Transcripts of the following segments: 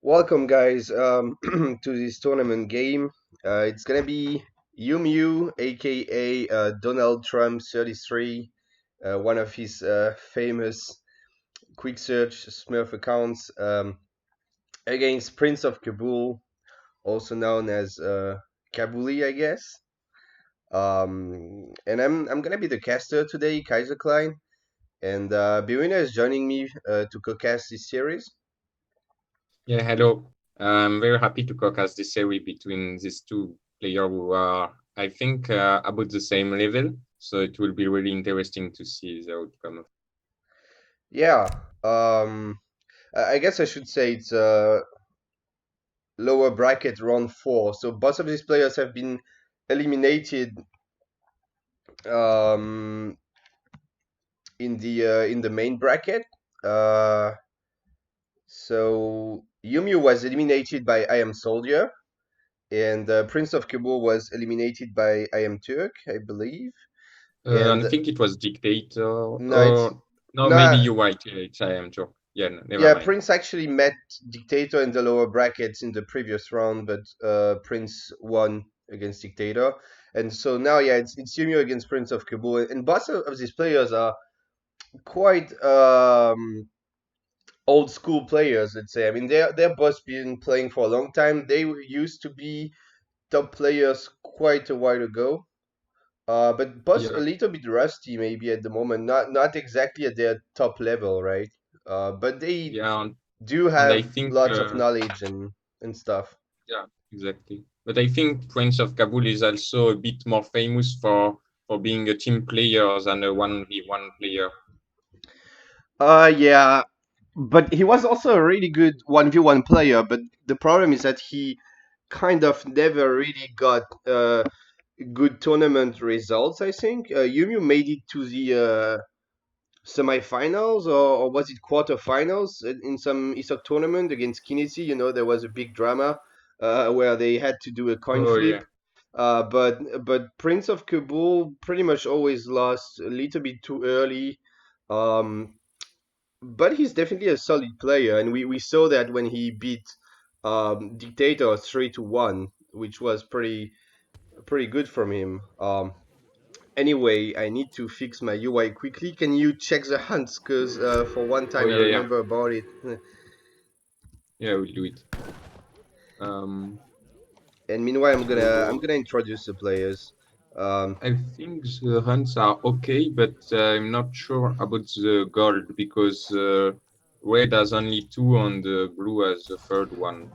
Welcome, guys, to this tournament game. It's gonna be Umeu, aka Donald Trump 33, one of his famous quick search Smurf accounts, against Prince of Kabul, also known as Kabuli, I guess. And I'm gonna be the caster today, Kaiserklein, and bwinner is joining me to co-cast this series. Yeah, hello. I'm very happy to co-cast this series between these two players who are, I think, about the same level. So it will be really interesting to see the outcome of. Yeah. I guess I should say it's lower bracket round four. So both of these players have been eliminated um, in the main bracket. Uh, so Umeu was eliminated by I Am Soldier, and Prince of Kabul was eliminated by I Am Turk, I believe. I And think it was Dictator, no, it's or no, maybe not. you're right. It's I am sure. Yeah, no, never Yeah, mind. Prince actually met Dictator in the lower brackets in the previous round, but Prince won against Dictator. And so now, yeah, it's Yumio against Prince of Kabul. And both of these players are quite old school players, let's say. I mean, they're both been playing for a long time. They used to be top players quite a while ago. But both a Yeah, little bit rusty maybe at the moment, not exactly at their top level, right? But they yeah, do and I have think, lots of knowledge and stuff. yeah, exactly. But I think Prince of Kabul is also a bit more famous for being a team player than a 1v1 player. Yeah, but he was also a really good 1v1 player, but the problem is that he kind of never really got good tournament results, I think. Yumu made it to the semifinals, or was it quarterfinals in some ESOC tournament against Kinesi. There was a big drama where they had to do a coin Oh flip. yeah. But Prince of Kabul pretty much always lost a little bit too early. Um, but he's definitely a solid player, and we saw that when he beat Dictator 3-1, which was pretty good from him. Anyway, I need to fix my UI quickly. Can you check the hunts? Cause for one Oh time I yeah, yeah. remember about it. Yeah, we'll do it. Um, And meanwhile, I'm so gonna introduce the players. Um, I think the hunts are okay, but I'm not sure about the gold because red has only two and the blue has the third one.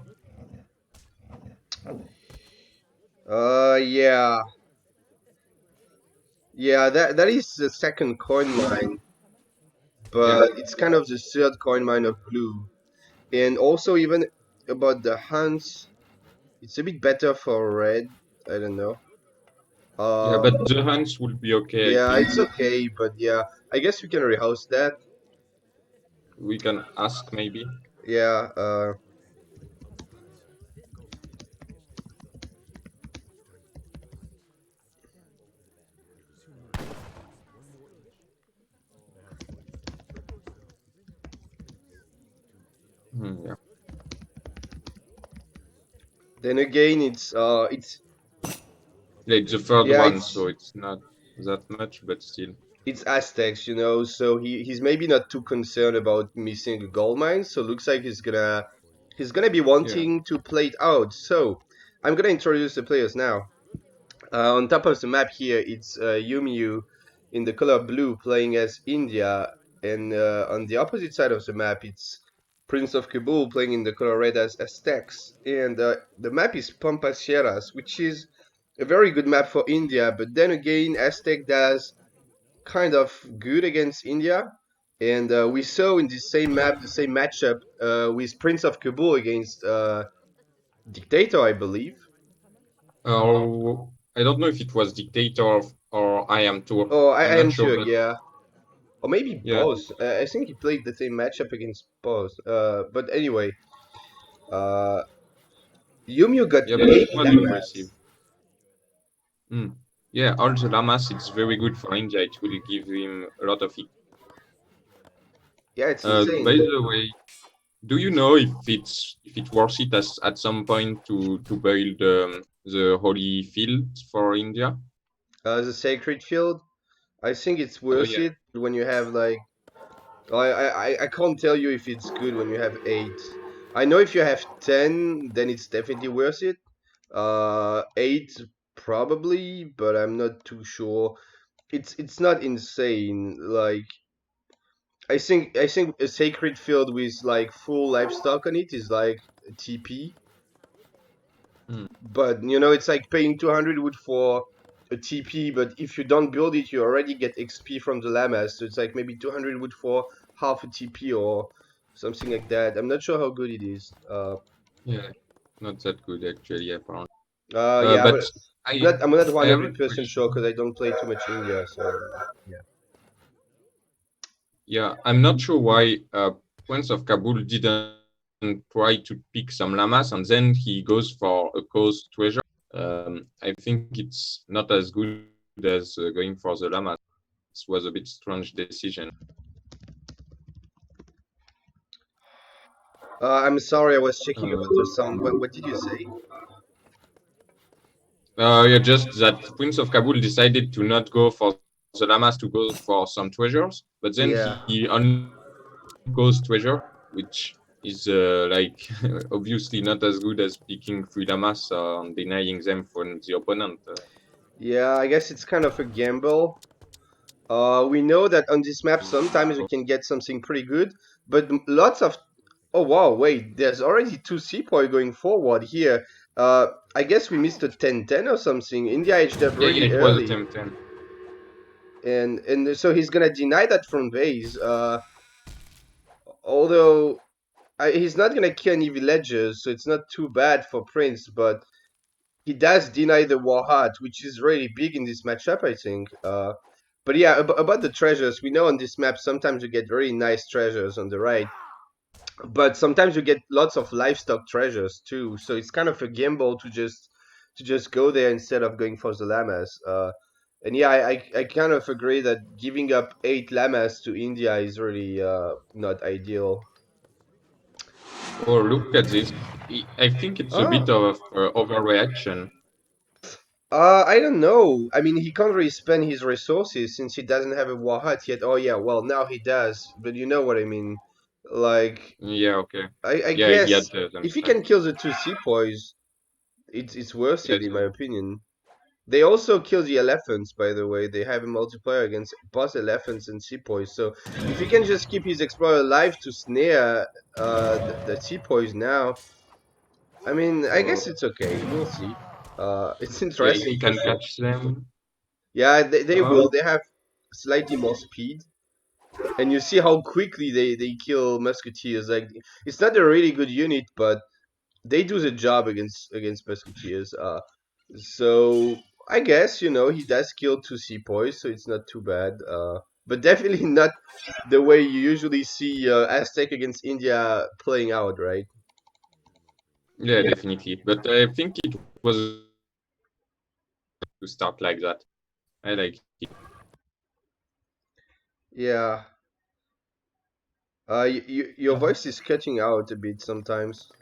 yeah, yeah. That is the second coin mine, Yeah, but it's kind of the third coin mine of blue. And also even about the hunts, it's a bit better for red. I don't know. yeah, Uh, but the hunts will be okay, I yeah, think. it's okay, but yeah, I guess we can rehouse that. We can ask maybe. Yeah. Yeah. Then again, it's Yeah, it's the third yeah, one, it's so it's not that much, but still. it's Aztecs, so he's maybe not too concerned about missing a gold mine. So looks like he's gonna be Yeah. wanting to play it out. So I'm gonna introduce the players now. On top of the map here, it's Yumiu in the color blue playing as India, and on the opposite side of the map, it's Prince of Kabul playing in the color red as Aztecs. And the map is Pampas Sierres, which is a very good map for India. But then again, Aztec does kind of good against India. And we saw in the same map, the same matchup with Prince of Kabul against Dictator, I believe. I don't know if it was Dictator or I Am Tour. Oh, I I'm not am sure, sure, but yeah. Or maybe yeah, both. I think he played the same matchup against both. But anyway, uh, Yumio got yeah, but it 8 was impressive. llamas. Mm. Yeah, all the llamas, it's very good for India. It will give him a lot of. Yeah, it's By insane. the way, Do you know if it's worth it at some point to build the holy field for India? The sacred field, I think it's Oh worth yeah, it when you have like I can't tell you if it's good when you have 8. I know if you have 10, then it's definitely worth it. 8 probably, but I'm not too sure. It's not insane. Like I think a sacred field with like full livestock on it is like a TP. hmm. But it's like paying 200 wood for a TP, but if you don't build it, you already get XP from the llamas. So it's like maybe 200 wood for half a TP or something like that. I'm not sure how good it is. Yeah, not that good actually, apparently. Yeah, But I I'm not I have a 100% question. sure because I don't play too much India. So yeah. Yeah, I'm not sure why Prince of Kabul didn't try to pick some llamas and then he goes for a coast treasure. I think it's not as good as going for the llamas. It was a bit strange decision. I'm sorry, I was checking Uh, about the sound. What did you say? yeah, just that Prince of Kabul decided to not go for the llamas to go for some treasures, but then Yeah. he only goes treasure, which is like obviously not as good as picking three llamas and denying them from the opponent. Yeah, I guess it's kind of a gamble. We know that on this map sometimes we So, can get something pretty good, but lots of. Oh wow, wait, there's already two sepoy going forward here. I guess we missed a 10-10 or something. India edged up yeah, really it was a early, 10-10. and so he's gonna deny that from base. Although he's not gonna kill any villagers, so it's not too bad for Prince, but he does deny the Warhat, which is really big in this matchup, I think. But yeah, about the treasures, we know on this map sometimes you get very nice treasures on the right, but sometimes you get lots of livestock treasures too. So it's kind of a gamble to just go there instead of going for the llamas. And yeah, I kind of agree that giving up 8 llamas to India is really not ideal. Oh, look at this. I think it's a Ah, bit of overreaction. I don't know. I mean, he can't really spend his resources since he doesn't have a Wahat yet. Oh yeah, well now he does, but you know what I mean. Like, Yeah, okay. I Yeah, he guess had them if he stuck. can kill the two sepoys, it's worth it Yes. in my opinion. They also kill the elephants, by the way. They have a multiplier against both elephants and sepoys. So if he can just keep his explorer alive to snare the sepoys now, I mean, I guess Oh, it's okay. We'll see. It's yeah, if interesting he for can sure. catch them. Yeah, they will. Oh, They have slightly more speed, and you see how quickly they kill musketeers. Like it's not a really good unit, but they do the job against musketeers. So I guess he does kill two sepoys, so it's not too bad. But definitely not the way you usually see Aztec against India playing out, right? yeah, definitely. But I think it was to start like that. I like it. Yeah. Your voice is cutting out a bit sometimes.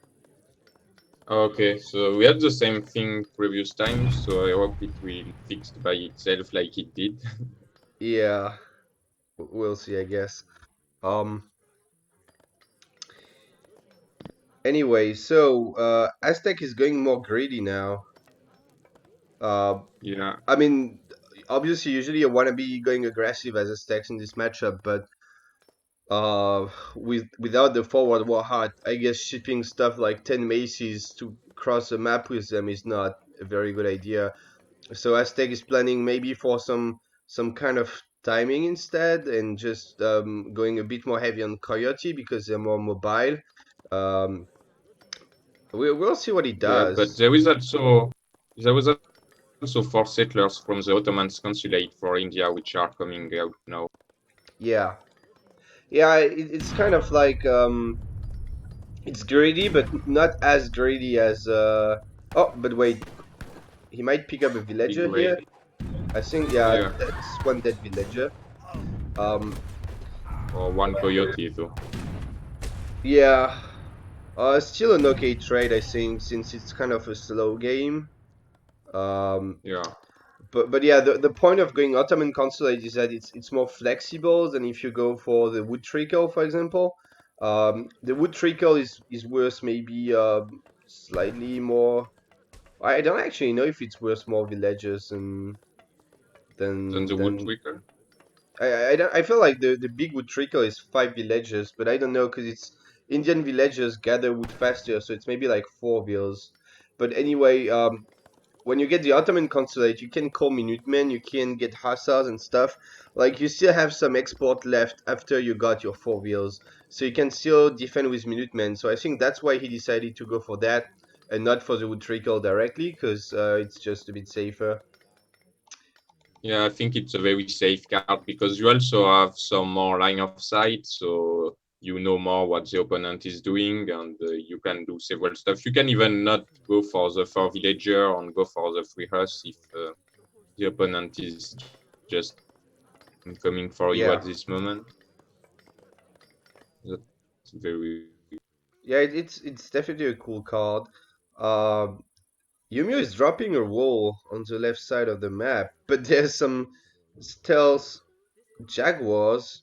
Okay, so we had the same thing previous time, so I hope it will fix by itself like it did. Yeah, we'll see, I guess. Um. Anyway, so Aztec is going more greedy now. Uh, Yeah, I mean, obviously, usually you want to be going aggressive as Aztecs in this matchup, but without the forward war heart, I guess shipping stuff like 10 maces to cross the map with them is not a very good idea. So Aztec is planning maybe for some kind of timing instead, and just going a bit more heavy on Coyote because they're more mobile. Um, we'll see what he yeah, but does. there was also four settlers from the Ottomans consulate for India, which are coming out now. Yeah, yeah, it's kind of like it's greedy, but not as greedy as Oh, but wait, he might pick up a Big villager here. raid. I think yeah, Yeah, that's one dead villager. Um, or one coyote though. yeah. Still an okay trade, I think, since it's kind of a slow game. Um, Yeah. but yeah, the point of going Ottoman Consulate is that it's more flexible than if you go for the wood trickle, for example. The wood trickle is worth maybe slightly more. I don't actually know if it's worth more villages Then the wood than tweaker. I feel like the big wood trickle is 5 villages, but I don't know because it's Indian villagers gather wood faster, so it's maybe like 4 vills. But anyway, when you get the Ottoman consulate, you can call Minutemen, you can get hussars and stuff. Like you still have some export left after you got your 4 vills, so you can still defend with Minutemen. So I think that's why he decided to go for that and not for the wood trickle directly, because it's just a bit safer. Yeah, I think it's a very safe card because you also have some more line of sight, so you know more what the opponent is doing, and you can do several stuff. You can even not go for the 4 villager and go for the 3 horse if the opponent is just coming for you Yeah, at this moment. That's very yeah, it's definitely a cool card. Um, Umeu is dropping a wall on the left side of the map, but there's some stealth jaguars.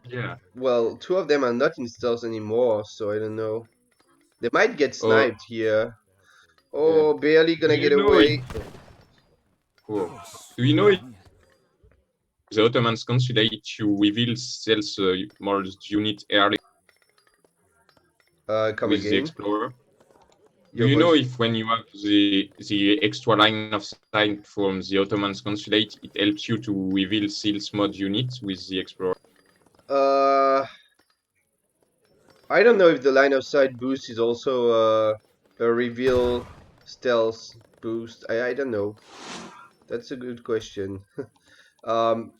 yeah. Well, 2 of them are not in stealth anymore, so I don't know. They might get Oh, sniped here. yeah. Oh, barely Do gonna you get know if away. oh, do you know if the Ottomans consulate you reveal sales more unit early Come with the again. explorer? Do Your you know voice. if when you have the extra line of sight from the Ottomans consulate, it helps you to reveal sales mod units with the explorer? Uh, I don't know if the line of sight boost is also a reveal stealth boost. I don't know. That's a good question. Um,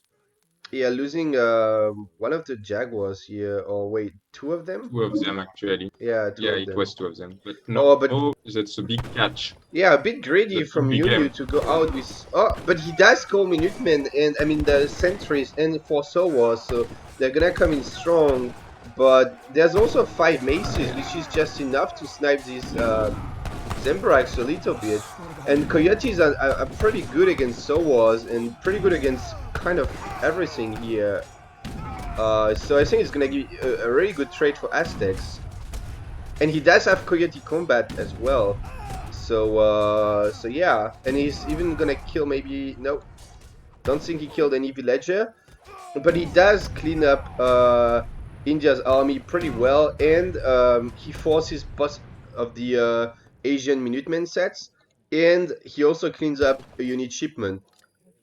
yeah, losing one of the jaguars here. Or wait, 2 of them? 2 of them actually. Yeah, two Yeah, of it them. was 2 of them. But Oh, but no, that's a big catch. yeah, a bit greedy The two from big Umeu M. to go out with. Oh, but he does call Minutemen and I mean the sentries and four Sowas, so they're gonna come in strong. But there's also 5 maces, which is just enough to snipe these Zembraks a little bit. And Coyotes are pretty good against Sowas and pretty good against kind of everything here. So I think it's gonna be a really good trade for Aztecs. And he does have Coyote combat as well. So yeah, and he's even gonna kill maybe no, don't think he killed any villager, but he does clean up India's army pretty well, and he forces boss of the Asian Minutemen sets, and he also cleans up a unit shipment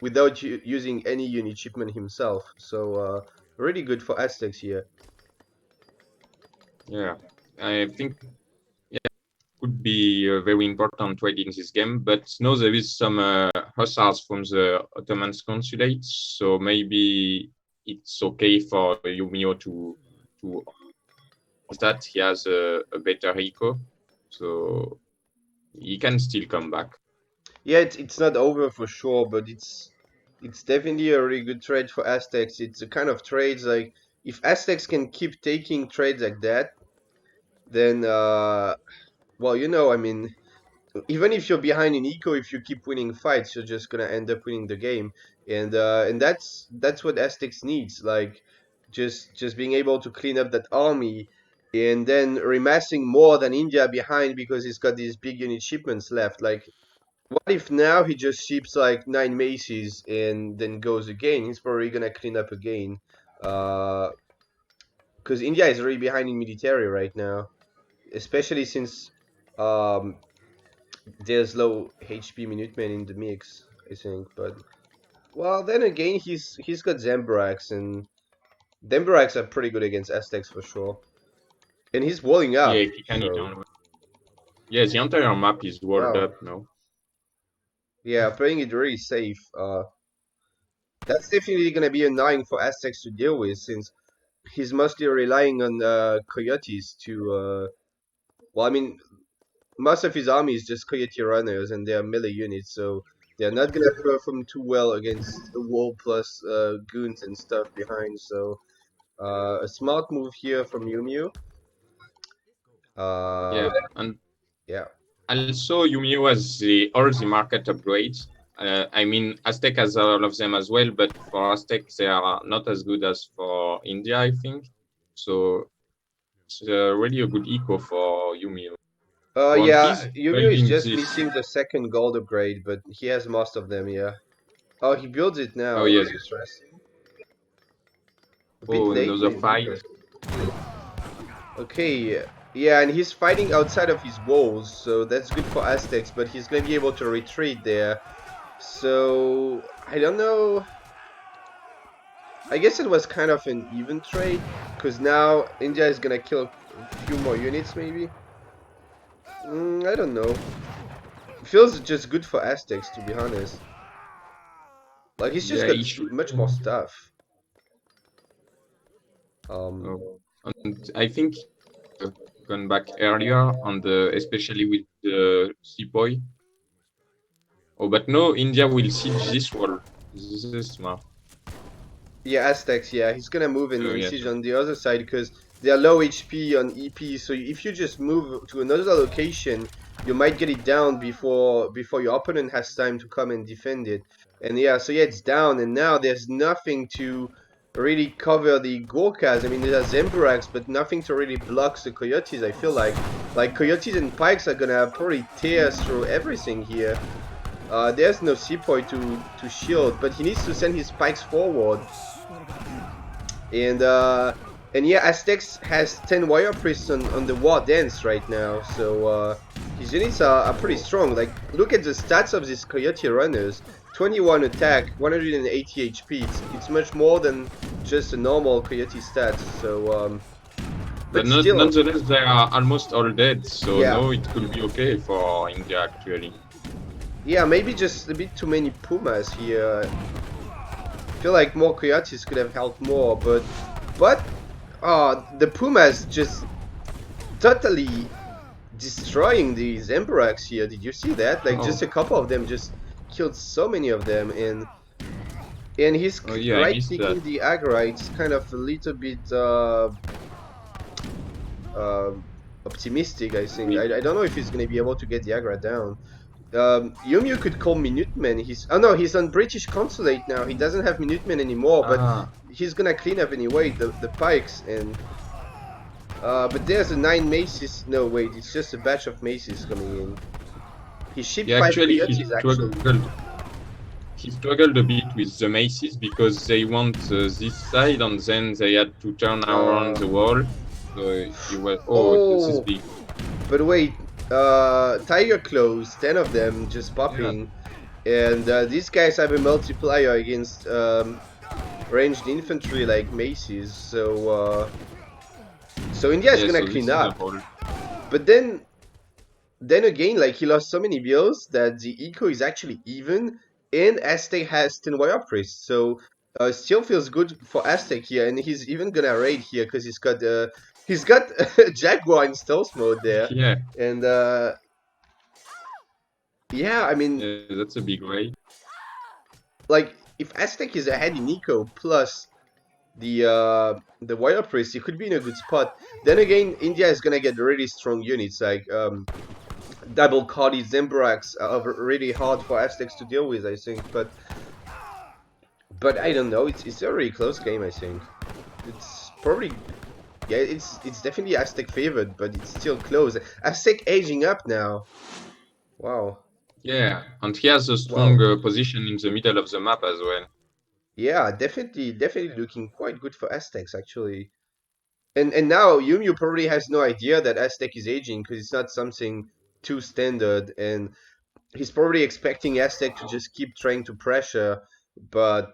without using any unit shipment himself. So really good for Aztecs here. Yeah, I think could be a very important trade in this game. But now there is some hussars from the Ottomans consulate, so maybe it's okay for Yumio to that he has a better eco, so he can still come back. Yeah, it's not over for sure, but it's definitely a really good trade for Aztecs. It's a kind of trades like if Aztecs can keep taking trades like that, then well, I mean, even if you're behind in eco, if you keep winning fights, you're just gonna end up winning the game, and that's what Aztecs needs, like just being able to clean up that army, and then remassing more than India behind because he's got these big unit shipments left, like. What if now he just ships like 9 maces and then goes again? He's probably gonna clean up again. Because India is really behind in military right now, especially since um, there's low HP Minutemen in the mix, I think. But well, then again, he's got Zembraks, and Zembraks are pretty good against Aztecs for sure. And he's walling Yeah, up, if he can hit so on. Yeah, the entire map is walled wow. up now. Yeah, playing it really safe. That's definitely gonna be annoying for Aztecs to deal with since he's mostly relying on coyotes to. Well, I mean, most of his army is just coyote runners, and they are melee units, so they're not gonna perform too well against a wall plus goons and stuff behind. So a smart move here from Umeu. Uh, Yeah, and yeah. also Umeu has all the market upgrades. I mean, Aztec has all of them as well, but for Aztec they are not as good as for India, I think. So it's really a good eco for Umeu. Oh, and Yeah, he's Yumio is building just this. missing the second gold upgrade, but he has most of them, yeah. Oh, he builds it Oh now. yes. That's interesting. A bit Oh, late, another maybe, fight. but okay. Yeah, and he's fighting outside of his walls, so that's good for Aztecs, but he's gonna be able to retreat there. So, I don't know. I guess it was kind of an even trade, because now India is gonna kill a few more units, maybe? I don't know. Feels just good for Aztecs, to be honest. Like, he's just Yeah, got he should. much more stuff. Um, Oh, and I think gone back earlier on the especially with the sepoy. Oh, but no, India will siege this wall. This is smart. yeah, Aztecs, yeah, he's gonna move So and yes, siege on the other side because they're low HP on EP. So if you just move to another location, you might get it down before your opponent has time to come and defend it. And yeah, so yeah, it's down, and now there's nothing to really cover the Gorkhas. I mean, there's Zemburaks, but nothing to really block the Coyotes. I feel like Coyotes and Pikes are gonna probably tear through everything here. There's no Sepoy to shield, but he needs to send his Pikes forward. And yeah, Aztecs has 10 warrior priests on the war dance right now, so his units are pretty strong. Like, look at the stats of these Coyote runners: 21 attack, 180 HP. It's much more than just a normal Coyote stats. So, but but not, still, nonetheless, they are almost all dead. So yeah, no, it could be okay for India actually. yeah, maybe just a bit too many Pumas here. I feel like more Coyotes could have helped more, but the Pumas just totally destroying these Emberax here. Did you see that? Like, just a Oh, couple of them just killed so many of them, and he's oh yeah, I right missed that. clicking the Agra. It's kind of a little bit uh, optimistic, I think. I don't know if he's gonna be able to get the Agra down. Yumyu could call Minutemen. He's oh no, he's on British consulate now. He doesn't have Minutemen anymore, but Ah, he's gonna clean up anyway the pikes. And but there's a 9 maces. No, wait, it's just a batch of maces coming in. He shipped yeah, five actually, coyotes actually. he struggled a bit with the maces because they want this side and then they had to turn around Uh, the wall. So he was, oh, this is oh, big. but wait, tiger claws, 10 of them just Yeah. popping, and these guys have a multiplier against ranged infantry like maces. So India is Yeah, gonna so clean this is a up. whole. But then again, like, he lost so many bills that the eco is actually even, and Aztec has 10 warrior priests, so still feels good for Aztec here, and he's even gonna raid here because he's got Jaguar in stealth mode there, Yeah, and yeah, I mean, yeah, that's a big way. like, if Aztec is ahead in eco plus the warrior priest, he could be in a good spot. Then again, India is gonna get really strong units like double Cardi Zembrax are really hard for Aztecs to deal with, I think. But I don't know. It's a really close game, I think. It's probably, yeah. It's definitely Aztec favored, but it's still close. Aztec aging up now. Wow, Yeah, and he has a strong wow. position in the middle of the map as well. Yeah, definitely looking quite good for Aztecs actually. And now Yumu probably has no idea that Aztec is aging because it's not something too standard, and he's probably expecting Aztec to just keep trying to pressure, but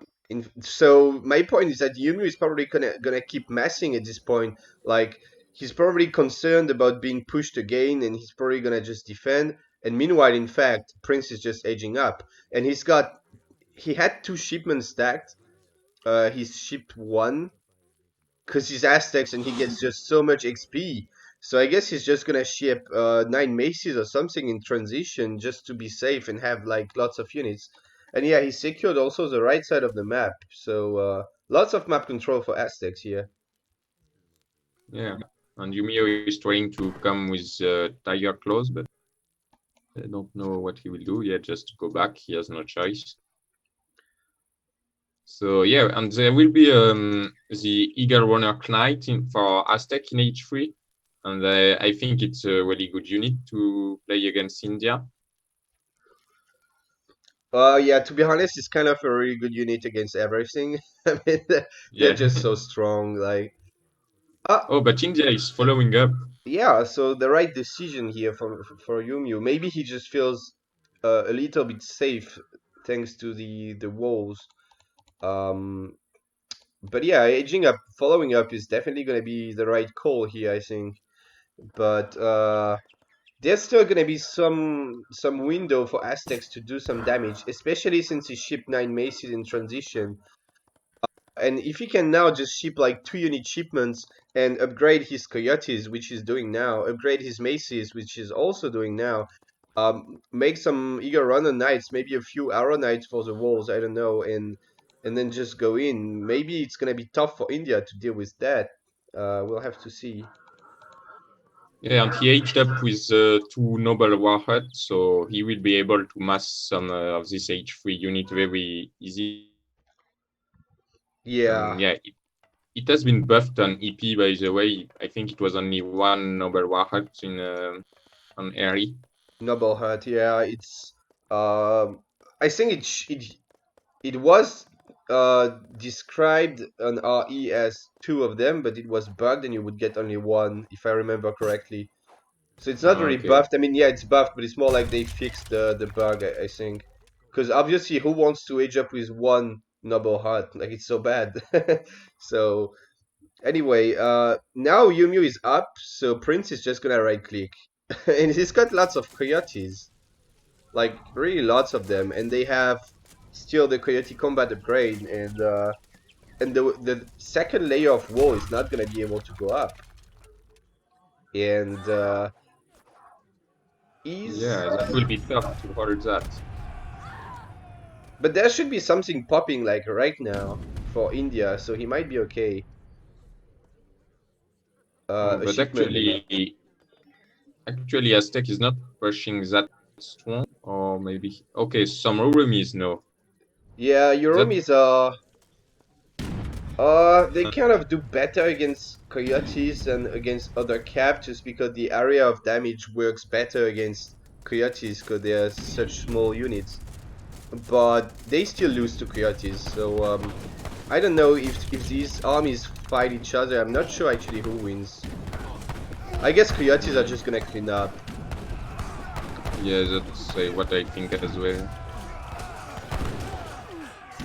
so my point is that Yumu is probably gonna keep massing at this point. Like, he's probably concerned about being pushed again, and he's probably gonna just defend. And meanwhile, in fact, Prince is just edging up, and he had 2 shipments stacked. He's shipped one because he's Aztecs and he gets just so much XP. So I guess he's just gonna ship 9 maces or something in transition just to be safe and have like lots of units. And yeah, he secured also the right side of the map. So lots of map control for Aztecs here. Yeah, And Umeu is trying to come with tiger claws, but I don't know what he will do. Yeah, just go back. He has no choice. So yeah, and there will be the Eagle Runner Knight for Aztec in H3, and I think it's a really good unit to play against India. Yeah, to be honest, it's kind of a really good unit against everything. I mean, they're Yeah. just so strong. Like, uh, Oh, but India is following up. yeah. So the right decision here for Yumio. Maybe he just feels a little bit safe thanks to the walls. Um, but yeah, aging up, following up is definitely going to be the right call here, I think. But there's still going to be some window for Aztecs to do some damage, especially since he shipped 9 maces in transition. And if he can now just ship like 2 unit shipments and upgrade his coyotes, which he's doing now, upgrade his maces, which he's also doing now, make some eager runner knights, maybe a few arrow knights for the walls, I don't know, and then just go in. Maybe it's gonna be tough for India to deal with that. We'll have to see. Yeah, and he aged up with 2 noble warheads, so he will be able to mass some of this H3 unit very easily. And Yeah, yeah, it has been buffed on EP, by the way. I think it was only 1 noble warhead in on Airy. noble hurt. Yeah, it's. I think it was described on RE as 2 of them, but it was bugged and you would get only one, if I remember correctly. So it's not really Okay. buffed. I mean, yeah, it's buffed, but it's more like they fixed the bug, I think. Because obviously, who wants to age up with one noble heart? Like, it's so bad. So, anyway, now Yumu is up, so Prince is just gonna right click. And he's got lots of coyotes. Like, really lots of them. And they have still the coyote combat upgrade, and the second layer of wall is not gonna be able to go up. And Yeah, is that will be tough to hold that. but there should be something popping like right now for India, so he might be okay. Oh, A but shipment. actually, Aztec is not pushing that strong, or maybe okay. Some Urumis, no. Yeah, That Euromis they kind of do better against coyotes than against other captures because the area of damage works better against coyotes because they are such small units. But they still lose to coyotes, so I don't know if these armies fight each other. I'm not sure actually who wins. I guess coyotes are just gonna clean up. yeah, that's what I think as well.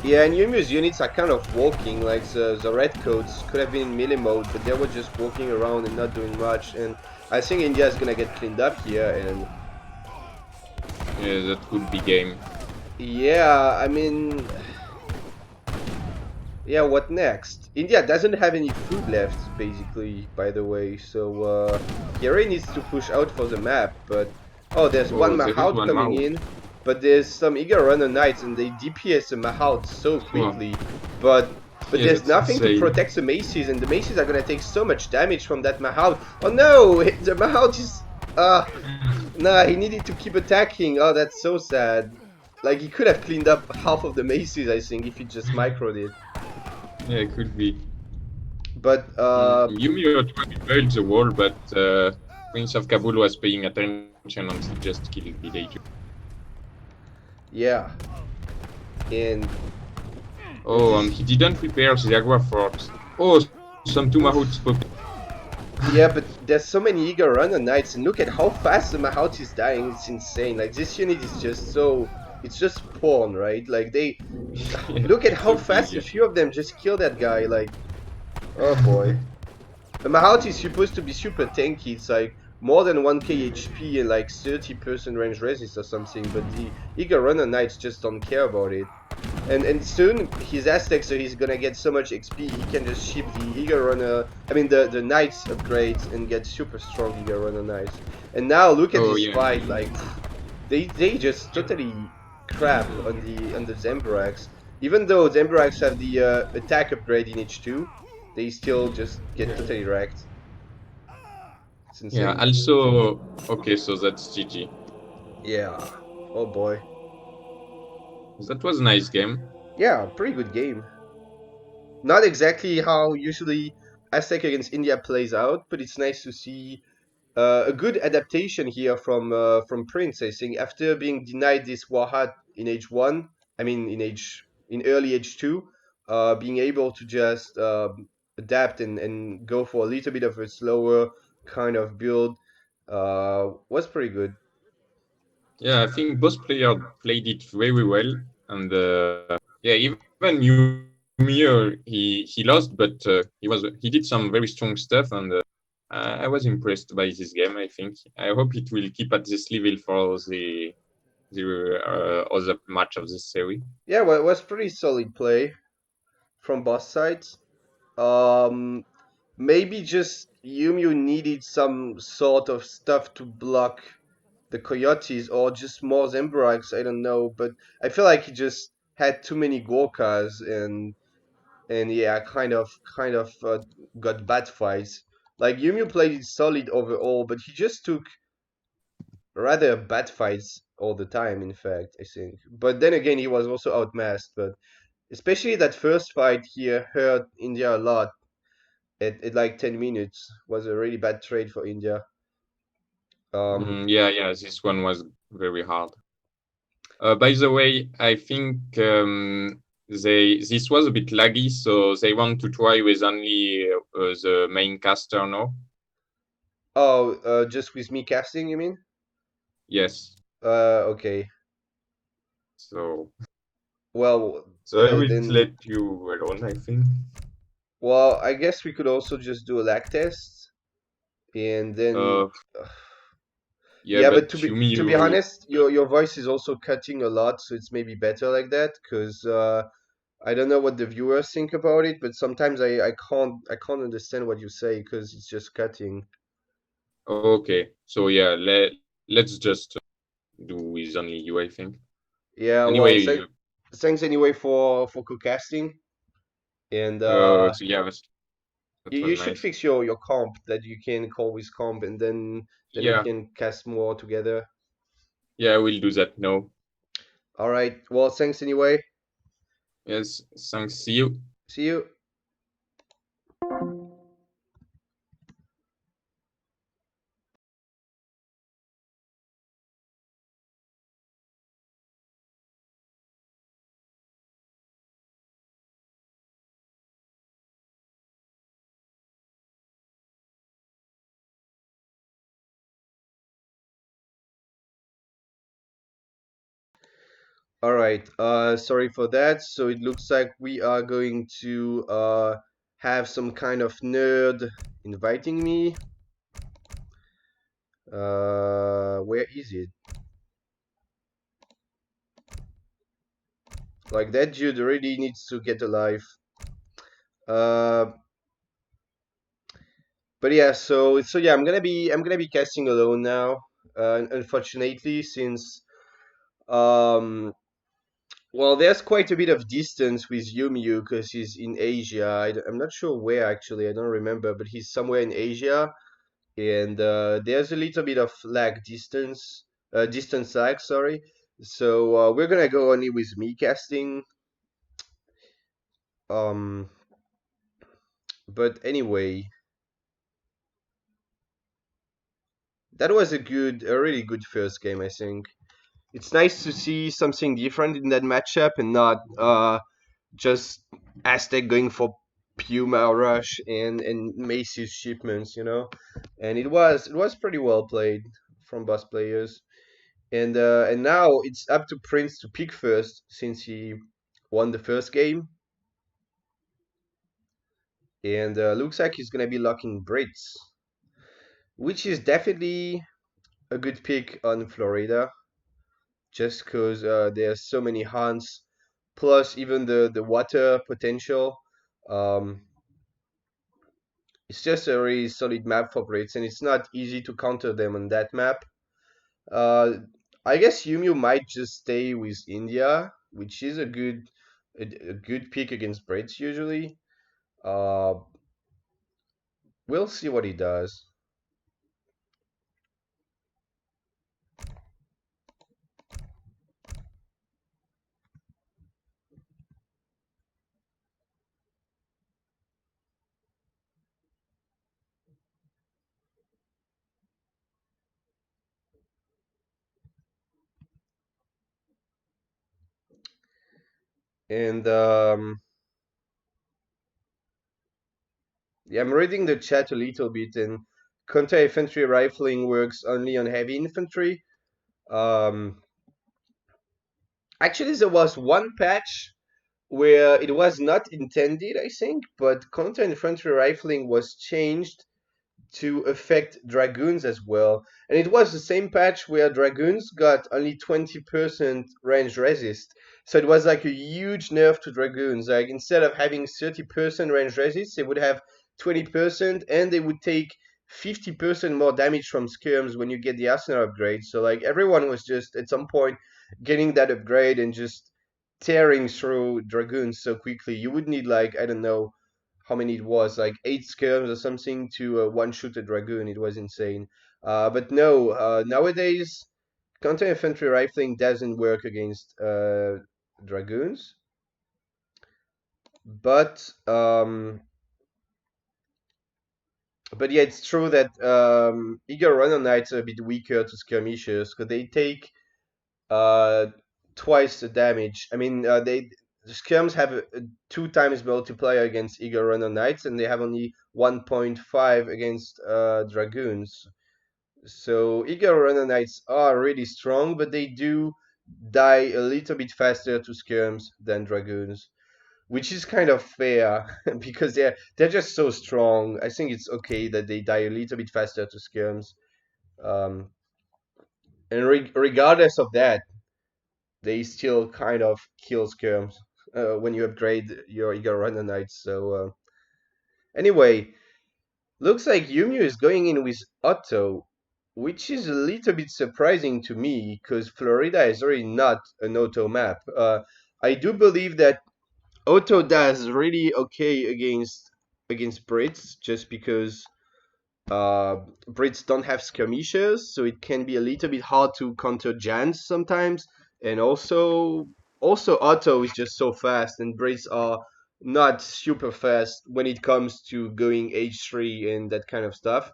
Yeah, and Yumu's units are kind of walking, like the redcoats could have been in melee mode, but they were just walking around and not doing much. And I think India is gonna get cleaned up here. And Yeah, that could be game. yeah, I mean, yeah, what next? India doesn't have any food left, basically, by the way. So he really needs to push out for the map. But oh, there's one Oh, there is Mahout one coming Mao. in. But there's some eager runner knights and they DPS the Mahout so Oh, quickly. But yeah, there's that's nothing to insane. protect the maces, and the maces are gonna take so much damage from that Mahout. Oh no, the Mahout is nah, he needed to keep attacking. Oh, that's so sad. Like he could have cleaned up half of the maces, I think, if he just microed it. Yeah, it could be. But Yumi tried to build the wall, but PrinceofKabul was paying attention and he just killed villager. yeah, and Oh, and this he didn't repair the Jaguar forts. Oh, some two Mahouts popped. yeah, but there's so many eager runner knights, and look at how fast the Mahout is dying. It's insane. Like this unit is just so. It's just pawn, right? Like they Yeah, look at it's how so fast a big. few of them just kill that guy. Like oh boy. The Mahout is supposed to be super tanky. It's like more than 1k HP and like 30% range resist or something. But the eager runner knights just don't care about it. And soon he's Aztec, so he's gonna get so much XP he can just ship the Eagle Runner. I mean the Knights upgrades and get super strong Eagle Runner Knights. And now look at Oh, this yeah. fight, like they just totally crap on the Zembrax. Even though Zembrax have the attack upgrade in H2, they still just get Yeah. totally wrecked. It's Yeah. insane. Also, okay, so that's GG. Yeah. Oh boy. That was a nice game. Yeah, pretty good game. Not exactly how usually Aztec against India plays out, but it's nice to see a good adaptation here from Prince. I think after being denied this Wahat in age one, I mean in early age two, being able to just adapt and go for a little bit of a slower kind of build was pretty good. Yeah, I think both players played it very well, and yeah, even Umeu he lost, but he did some very strong stuff, and I was impressed by this game. I think I hope it will keep at this level for the other match of this series. Yeah, well, it was pretty solid play from both sides. Um, Maybe just Yumu needed some sort of stuff to block the Coyotes or just more Zembraks, I don't know, but I feel like he just had too many Gorkas and yeah, kind of got bad fights. Like Yumu played it solid overall, but he just took rather bad fights all the time, in fact, I think. But then again, he was also outmasked, but especially that first fight here hurt India a lot at like 10 minutes was a really bad trade for India. Um, Yeah, yeah, this one was very hard. By the way, I think they this was a bit laggy, so they want to try with only the main caster now. oh, just with me casting, you mean? Yes. Okay. So Well, so I will then, let you alone, I think. well, I guess we could also just do a lag test, and then, Uh, yeah, yeah. But but to be Yumi, honest, your voice is also cutting a lot, so it's maybe better like that. Cause I don't know what the viewers think about it, but sometimes I can't understand what you say because it's just cutting. okay. So yeah, let's just do with only you, I think. Yeah. Well, Anyway, thanks anyway for co-casting, and so yeah, you, that was you should nice. fix your comp that you can call with comp, and then we Yeah, can cast more together. yeah, I will do that now. All right. Well, thanks anyway. Yes, thanks. See you. See you. All right. Sorry for that. So it looks like we are going to have some kind of nerd inviting me. Where is it? Like that dude really needs to get alive. Uh, but yeah. So yeah, I'm gonna be casting alone now. Unfortunately, since um well, there's quite a bit of distance with Yumyu because he's in Asia. I'm not sure where actually. I don't remember, but he's somewhere in Asia, and there's a little bit of lag distance lag. Sorry. So we're gonna go only with me casting. Um, but anyway, that was a really good first game. I think it's nice to see something different in that matchup and not just Aztec going for Puma Rush and Macy's shipments, and it was pretty well played from both players, and now it's up to Prince to pick first since he won the first game, and looks like he's gonna be locking Brits, which is definitely a good pick on Florida, just because there's so many hunts, plus even the water potential. Um, It's just a really solid map for Brits, and it's not easy to counter them on that map. Uh, I guess Yumio might just stay with India, which is a good pick against Brits usually. Uh, we'll see what he does. And yeah, I'm reading the chat a little bit, and counter-infantry rifling works only on heavy infantry. Um, Actually, there was one patch where it was not intended, I think, but counter-infantry rifling was changed to affect dragoons as well. And it was the same patch where dragoons got only 20% range resist. So it was like a huge nerf to dragoons. Like instead of having 30% range resist, they would have 20% and they would take 50% more damage from skirms when you get the arsenal upgrade. So like everyone was just at some point getting that upgrade and just tearing through dragoons so quickly. You would need like, I don't know, how many it was, like 8 skirms or something to one-shoot a dragoon. It was insane. But no, nowadays counter-infantry rifling doesn't work against dragoons. But but yeah, it's true that eager runner knights are a bit weaker to skirmishers because they take uh, twice the damage. I mean, the skirms have a 2 times multiplier against eager runner knights, and they have only 1.5 against dragoons. So eager runner knights are really strong, but they do die a little bit faster to skirms than dragoons, which is kind of fair because they're just so strong. I think it's okay that they die a little bit faster to skirms. Um, and regardless of that, they still kind of kill skirms when you upgrade your eager runner knights. So anyway, looks like Umeu is going in with Otto, which is a little bit surprising to me because Florida is really not an Otto map. I do believe that Otto does really okay against Brits just because Brits don't have skirmishers, so it can be a little bit hard to counter Jans sometimes. And also Otto is just so fast, and Brits are not super fast when it comes to going H3 and that kind of stuff.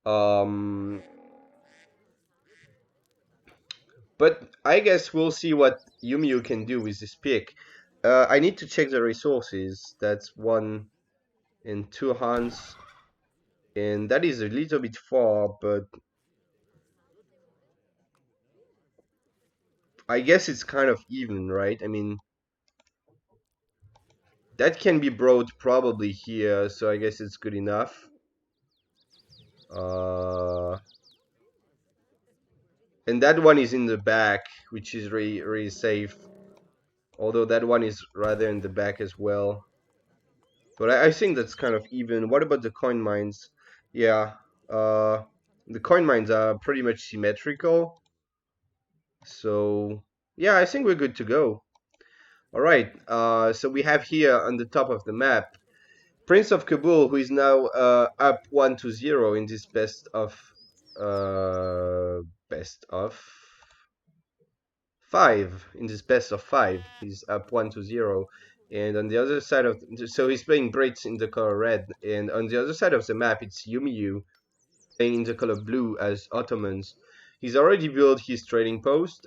Um, but I guess we'll see what Yumio can do with this pick. I need to check the resources. That's 1 and 2 hands, and that is a little bit far, but I guess it's kind of even, right? I mean, that can be brought probably here, so I guess it's good enough. Uh, and that one is in the back, which is really safe. Although that one is rather in the back as well. But I think that's kind of even. What about the coin mines? Yeah, the coin mines are pretty much symmetrical. So yeah, I think we're good to go. All right. So we have here on the top of the map PrinceofKabul, who is now up 1-0 in this best of 5. In this best of 5, he's up 1-0. And on the other side of so he's playing Brits in the color red, and on the other side of the map it's Umeu playing in the color blue as Ottomans. He's already built his trading post.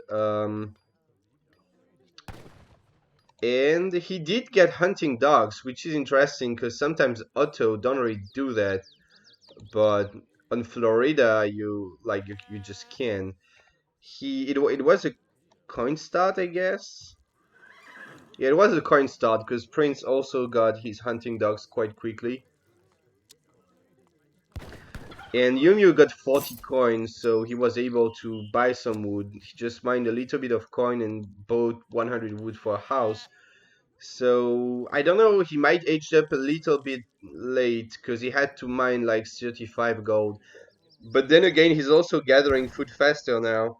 And he did get hunting dogs, which is interesting because sometimes Otto don't really do that, but on Florida you just can. It was a coin start, I guess. Yeah, it was a coin start because Prince also got his hunting dogs quite quickly. And Yumyu got 40 coins, so he was able to buy some wood. He just mined a little bit of coin and bought 100 wood for a house. So I don't know, he might aged up a little bit late because he had to mine like 35 gold. But then again, he's also gathering food faster now.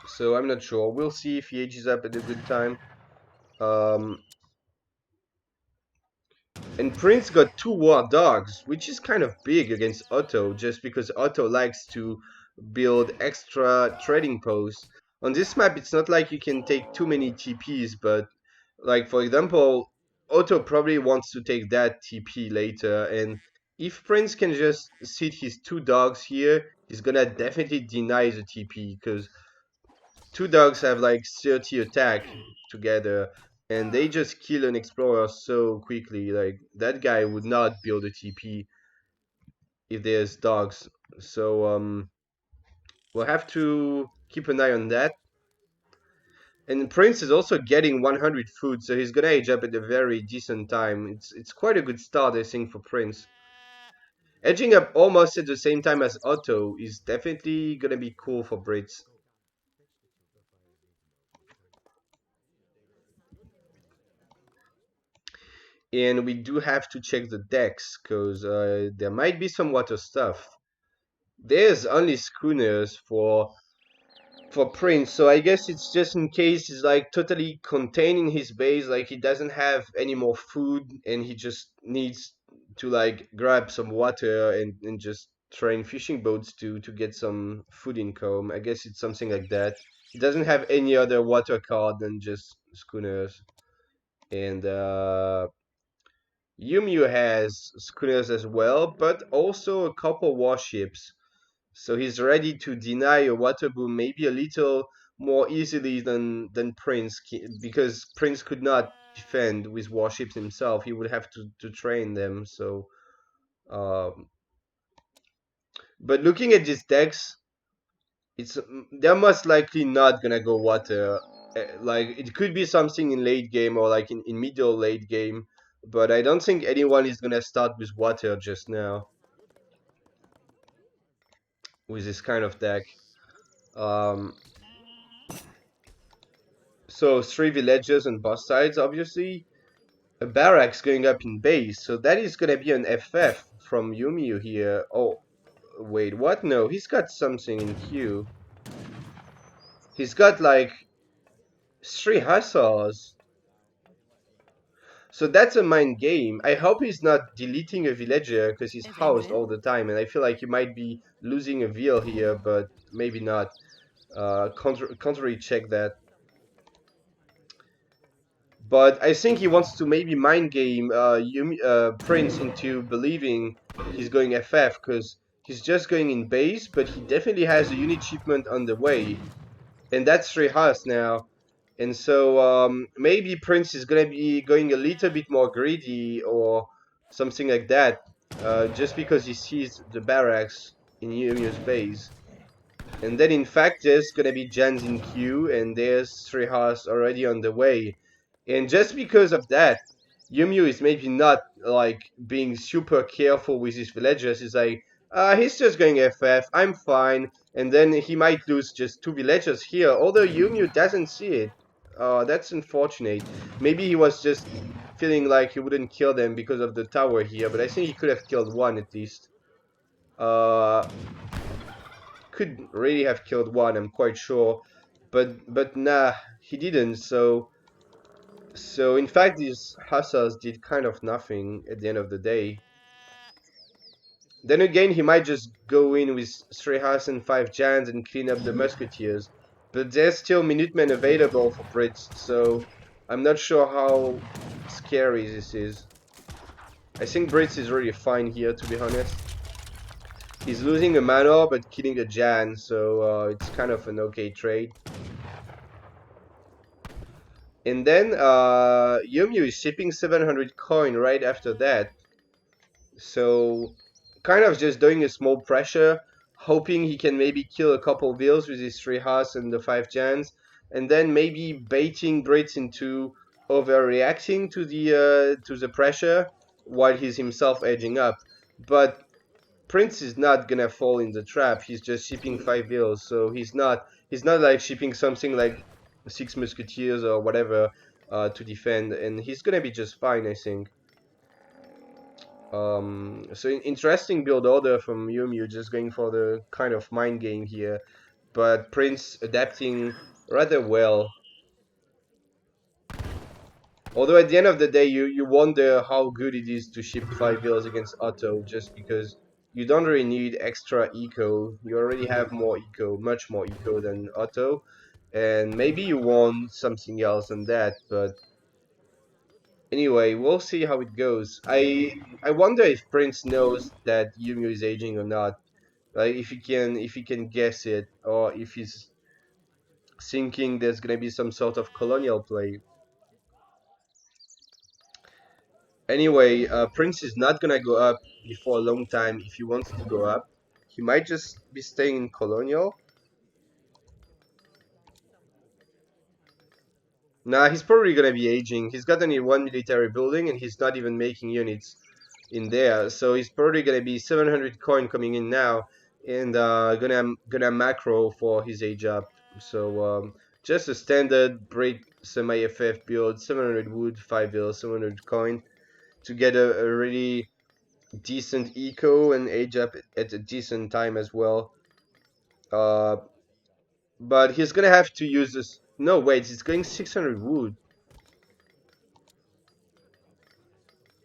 So I'm not sure. We'll see if he ages up at a good time. Um, and Prince got 2 war dogs, which is kind of big against Otto, just because Otto likes to build extra trading posts. On this map, it's not like you can take too many TPs, but like for example, Otto probably wants to take that TP later, and if Prince can just sit his 2 dogs here, he's gonna definitely deny the TP, because two dogs have like 30 attack together, and they just kill an explorer so quickly. Like that guy would not build a TP if there's dogs. So we'll have to keep an eye on that. And Prince is also getting 100 food, so he's gonna age up at a very decent time. It's quite a good start, I think, for Prince. Edging up almost at the same time as Otto is definitely gonna be cool for Brits. And we do have to check the decks, because there might be some water stuff. There's only schooners for Prince, so I guess it's just in case he's like totally containing his base, like he doesn't have any more food and he just needs to like grab some water and just train fishing boats to get some food income. I guess it's something like that. He doesn't have any other water card than just schooners. And Umeu has schooners as well, but also a couple warships. So he's ready to deny a water boom maybe a little more easily than Prince, because Prince could not defend with warships himself. He would have to train them. So, um, but looking at these decks, it's they're most likely not gonna go water. Like it could be something in late game or like in middle late game, but I don't think anyone is gonna start with water just now with this kind of deck. Um, So three villagers on both sides, obviously. A barracks going up in base, so that is gonna be an FF from Umeu here. Oh, wait, what? No, he's got something in queue. He's got like three hussars. So that's a mind game. I hope he's not deleting a villager because he's housed all the time, and I feel like he might be losing a veal here, but maybe not. Can't really check that. But I think he wants to maybe mind game Prince into believing he's going FF because he's just going in base, but he definitely has a unit shipment on the way, and that's 3 now. And so maybe Prince is gonna be going a little bit more greedy or something like that, just because he sees the barracks in Yumio's base. And then in fact there's gonna be gens in queue, and there's 3 already on the way. And just because of that, Umeu is maybe not like being super careful with his villagers. He's like, he's just going FF, I'm fine. And then he might lose just 2 villagers here, although Umeu doesn't see it. That's unfortunate. Maybe he was just feeling like he wouldn't kill them because of the tower here, but I think he could have killed one at least. Uh, could really have killed one, I'm quite sure. But nah, he didn't, so in fact these hussars did kind of nothing at the end of the day. Then again, he might just go in with 3 and 5 Jans and clean up the musketeers. But there's still Minutemen available for Brits, so I'm not sure how scary this is. I think Brits is really fine here, to be honest. He's losing a manor but killing a Jan, so it's kind of an okay trade. And then Umeu is shipping 700 coin right after that. So kind of just doing a small pressure, hoping he can maybe kill a couple vills with his 3 and the 5 Jans, and then maybe baiting Brits into overreacting to the pressure while he's himself edging up. But Prince is not gonna fall in the trap. He's just shipping 5 vills, so he's not like shipping something like 6 musketeers or whatever to defend, and he's gonna be just fine, I think. So interesting build order from Umeu, just going for the kind of mind game here, but Prince adapting rather well. Although at the end of the day, you wonder how good it is to ship 5 vills against Otto, just because you don't really need extra eco. You already have more eco, much more eco than Otto, and maybe you want something else than that, but anyway, we'll see how it goes. I wonder if Prince knows that Umeu is aging or not. Like if he can guess it, or if he's thinking there's gonna be some sort of colonial play. Anyway, Prince is not gonna go up before a long time if he wants to go up. He might just be staying in colonial. Nah, he's probably gonna be aging. He's got only one military building and he's not even making units in there. So he's probably gonna be 700 coin coming in now and gonna macro for his age up. So just a standard break semi-FF build, 700 wood, 5 bill, 700 coin to get a really decent eco and age up at a decent time as well. Uh, but he's gonna have to use this. No, wait, he's going 600 wood.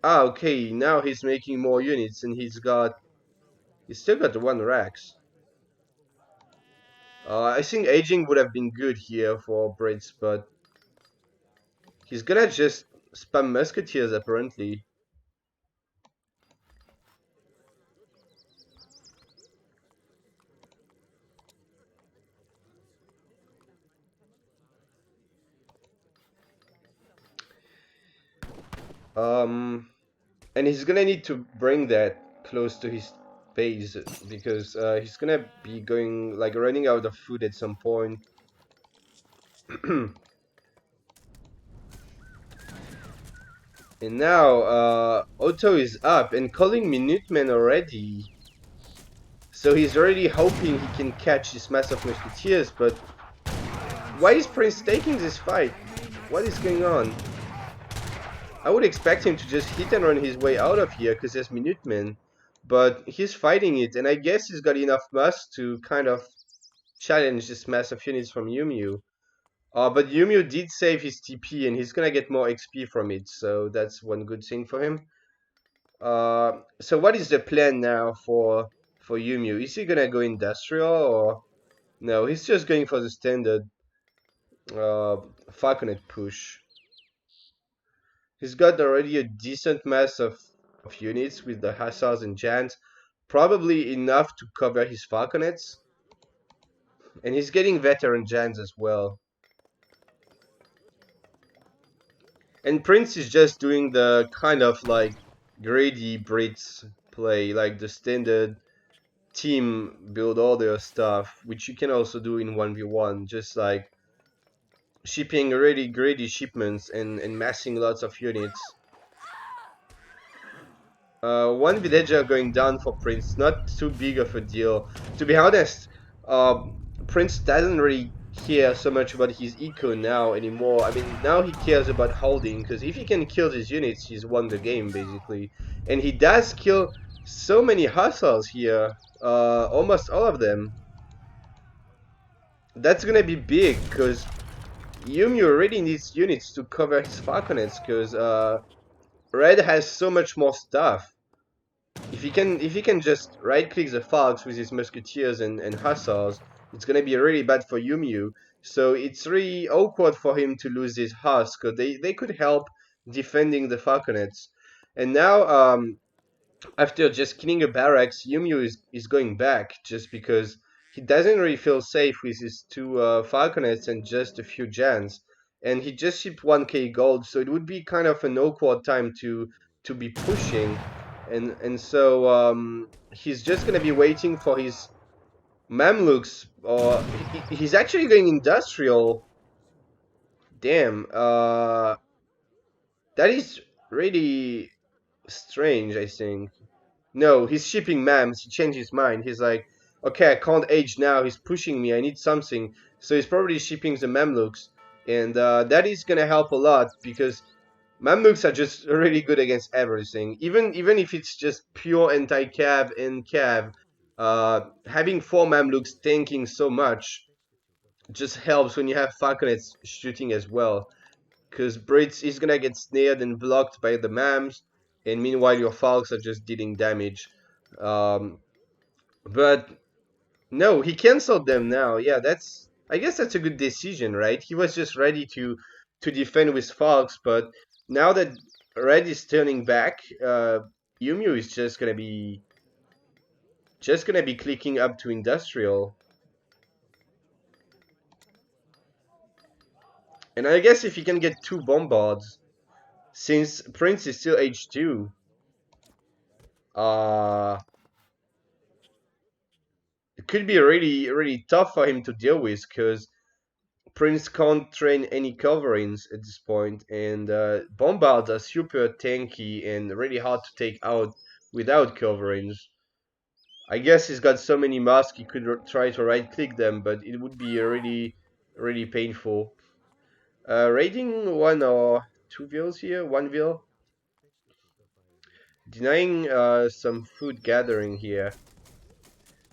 Ah, okay, now he's making more units and he's still got the one Rex. I think aging would have been good here for Brits, but he's gonna just spam musketeers apparently. And he's gonna need to bring that close to his base because he's gonna be going like running out of food at some point. And now Otto is up and calling Minutemen already. So he's already hoping he can catch this mass of musketeers, but why is Prince taking this fight? What is going on? I would expect him to just hit and run his way out of here because there's Minutemen, but he's fighting it, and I guess he's got enough mass to kind of challenge this mass of units from Umeu. But Umeu did save his TP, and he's gonna get more XP from it, so that's one good thing for him. So what is the plan now for Umeu? Is he gonna go industrial or no? He's just going for the standard Falconet push. He's got already a decent mass of units with the Hussars and Jans, probably enough to cover his Falconets, and he's getting veteran Jans as well. And Prince is just doing the kind of like greedy Brits play, like the standard team build order stuff, which you can also do in 1v1, just like shipping really greedy shipments and massing lots of units. One villager going down for Prince, not too big of a deal. To be honest, Prince doesn't really care so much about his eco now anymore. I mean, now he cares about holding, because if he can kill his units, he's won the game, basically. And he does kill so many hussars here, almost all of them. That's gonna be big, because Yumi already needs units to cover his falconets, because Red has so much more stuff. If he can just right click the Falks with his musketeers and hussars, it's gonna be really bad for Yumyu. So it's really awkward for him to lose his husk, because they could help defending the falconets. And now after just killing a barracks, Yumyu is going back just because he doesn't really feel safe with his two falconets and just a few Jans. And he just shipped 1k gold, so it would be kind of an awkward time to be pushing. And so he's just gonna be waiting for his Mamluks, or he's actually going industrial. Damn, that is really strange, I think. No, he's shipping Mams. He changed his mind. He's like, okay, I can't age now. He's pushing me. I need something. So he's probably shipping the Mamluks. And that is going to help a lot because Mamluks are just really good against everything. Even if it's just pure anti-cav and cav, having 4 Mamluks tanking so much just helps when you have Falconets shooting as well. Because Brits is gonna get snared and blocked by the Mams, and meanwhile your Falks are just dealing damage. But no, he cancelled them now. Yeah, I guess that's a good decision, right? He was just ready to defend with Falks, but now that Red is turning back, Yumio is just gonna be clicking up to Industrial. And I guess if he can get 2 bombards, since Prince is still H2, uh, it could be really, really tough for him to deal with, because Prince can't train any coverings at this point, and bombards are super tanky and really hard to take out without coverings. I guess he's got so many masks he could try to right click them, but it would be really, really painful. Raiding 1 or 2 vills here, 1 vill. Denying some food gathering here.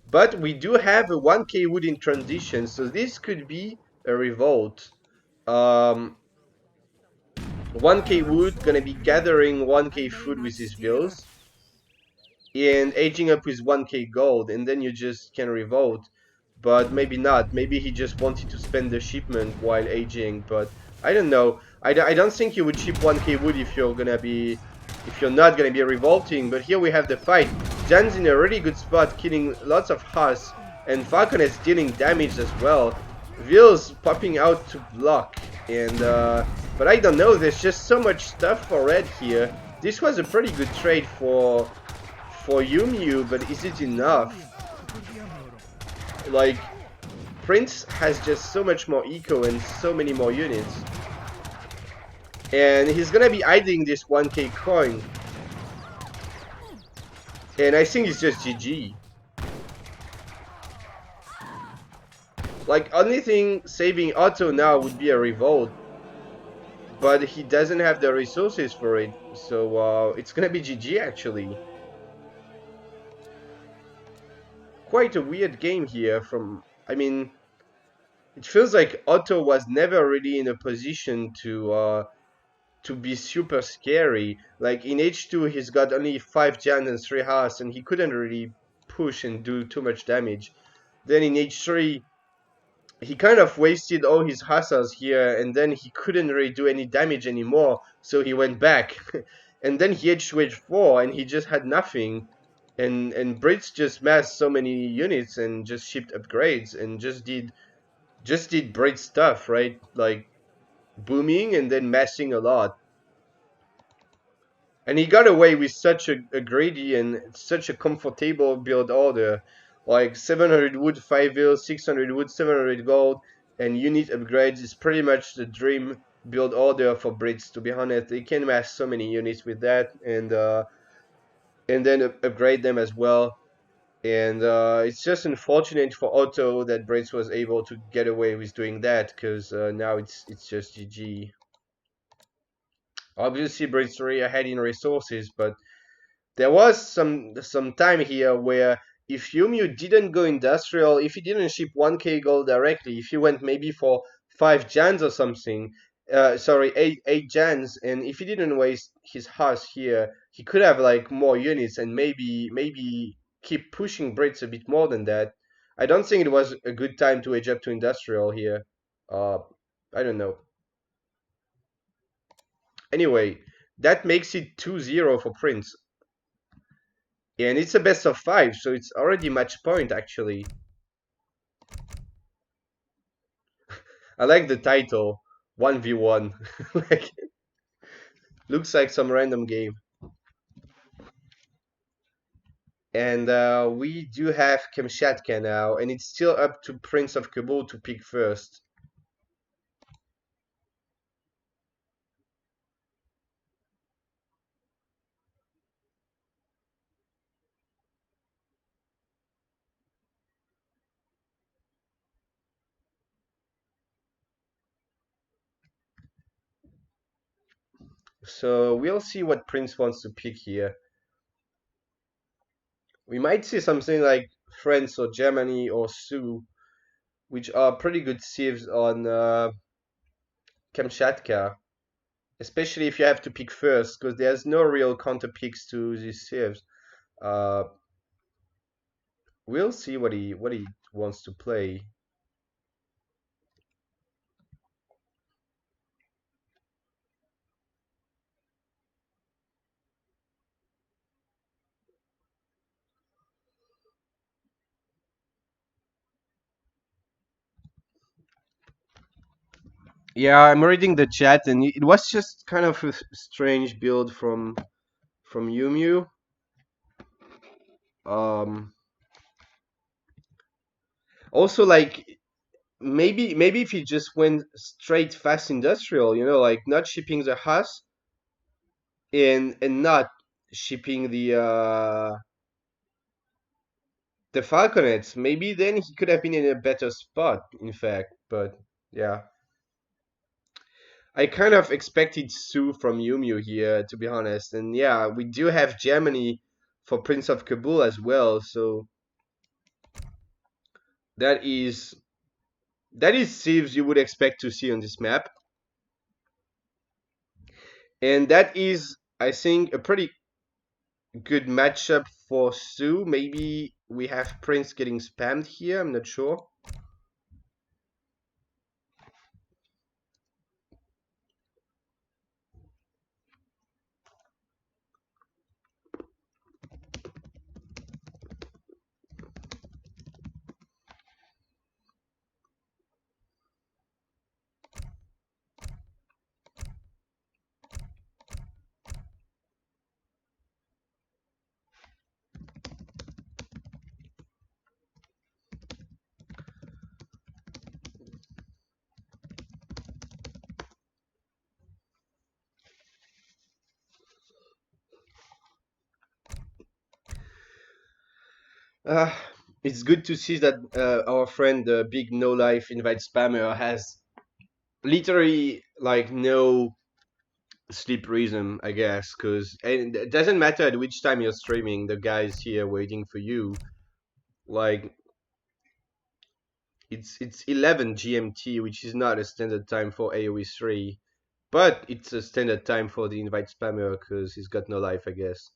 But we do have a 1k wood in transition, so this could be a revolt. 1k wood, gonna be gathering 1k food with his vills. And aging up with 1k gold, and then you just can revolt. But maybe not. Maybe he just wanted to spend the shipment while aging, but I don't know. I don't think you would ship 1k wood if you're gonna be... if you're not gonna be revolting, but here we have the fight. Jan's in a really good spot, killing lots of Haas, and Falcon is dealing damage as well. Vils popping out to block, and but I don't know, there's just so much stuff for red here. This was a pretty good trade for Umeu, but is it enough? Like, Prince has just so much more eco and so many more units. And he's gonna be hiding this 1k coin. And I think it's just GG. Like, only thing saving Otto now would be a revolt. But he doesn't have the resources for it. So it's gonna be GG actually. Quite a weird game here from... I mean, it feels like Otto was never really in a position to be super scary. Like in H2 he's got only 5 Jans and 3 Haas, and he couldn't really push and do too much damage. Then in H3 he kind of wasted all his Hassas here, and then he couldn't really do any damage anymore, so he went back. And then he H2 H4 and he just had nothing. And Brits just massed so many units and just shipped upgrades and just did Brit stuff, right? Like booming and then massing a lot. And he got away with such a greedy and such a comfortable build order. Like 700 wood, 5 vil, 600 wood, 700 gold, and unit upgrades is pretty much the dream build order for Brits, to be honest. They can mass so many units with that, and then upgrade them as well. And it's just unfortunate for Otto that Brits was able to get away with doing that, because now it's just GG. Obviously, Brits are ahead in resources, but there was some time here where if Umeu didn't go industrial, if he didn't ship 1k gold directly, if he went maybe for 5 Jans or something, sorry, 8 Jans, and if he didn't waste his house here, he could have like more units and maybe keep pushing Brits a bit more than that. I don't think it was a good time to age up to industrial here. Uh, I don't know. Anyway, that makes it 2-0 for Prince. And it's a best of 5, so it's already match point actually. I like the title, 1v1. Like, looks like some random game. And we do have Kamchatka now, and it's still up to PrinceofKabul to pick first. So we'll see what Prince wants to pick here. We might see something like France or Germany or Sioux, which are pretty good civs on Kamchatka, especially if you have to pick first, because there's no real counter picks to these civs. Uh, we'll see what he wants to play. Yeah, I'm reading the chat, and it was just kind of a strange build from Umeu. Um, Also, like maybe if you just went straight fast industrial, like not shipping the Haas and not shipping the Falconets, maybe then he could have been in a better spot, in fact. But yeah, I kind of expected Sioux from Umeu here, to be honest. And yeah, we do have Germany for Prince of Kabul as well, so that is that is Civs you would expect to see on this map. And that is, I think, a pretty good matchup for Sioux. Maybe we have Prince getting spammed here, I'm not sure. Uh, it's good to see that our friend, the big no life invite spammer, has literally like no sleep rhythm, I guess, because it doesn't matter at which time you're streaming, the guy's here waiting for you. Like it's 11 GMT, which is not a standard time for AoE 3, but it's a standard time for the invite spammer because he's got no life, I guess.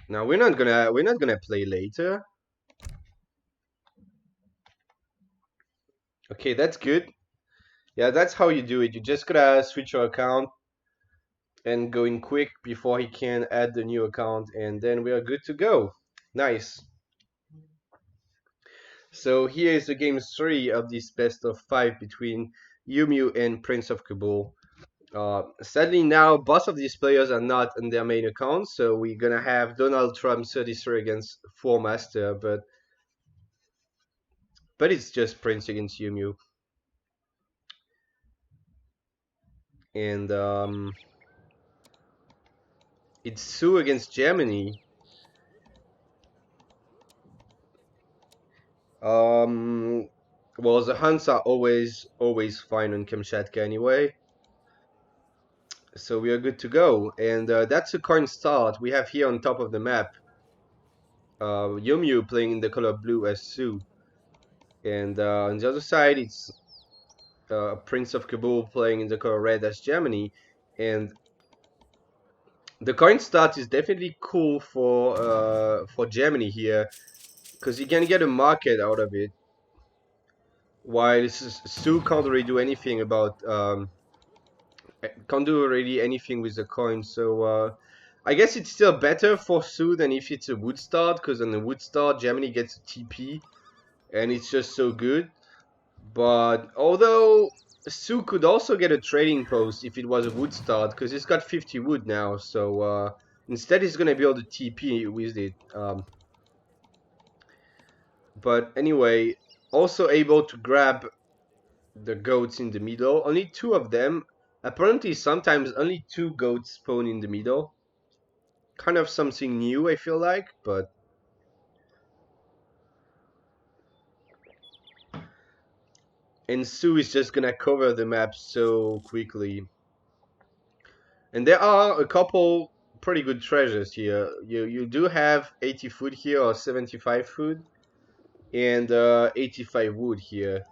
Now we're not gonna play later. Okay, that's good. Yeah, that's how you do it. You just gotta switch your account and go in quick before he can add the new account, and then we are good to go. Nice. So here is the game 3 of this best of 5 between Umeu and Prince of Kabul. Sadly now both of these players are not on their main accounts, so we're gonna have Donald Trump 33 against 4 Master, but it's just Prince against Umeu. And it's Sioux against Germany. Um, well, the hunts are always fine on Kamchatka anyway, so we are good to go. And that's a coin start. We have here on top of the map, Umeu playing in the color blue as Sioux, and on the other side it's Prince of Kabul playing in the color red as Germany. And the coin start is definitely cool for Germany here, because you can get a market out of it. While Sioux can't really do anything about can't do really anything with the coin. So I guess it's still better for Sioux than if it's a wood start, because on the wood start Germany gets a TP and it's just so good. But although Sioux could also get a trading post if it was a wood start, because it's got 50 wood now. So instead he's gonna be able to TP with it. But anyway, also able to grab the goats in the middle. Only two of them. Apparently, sometimes only two goats spawn in the middle. Kind of something new, I feel like, but and Sue is just gonna cover the map so quickly. And there are a couple pretty good treasures here. You do have 80 food here or 75 food, and 85 wood here.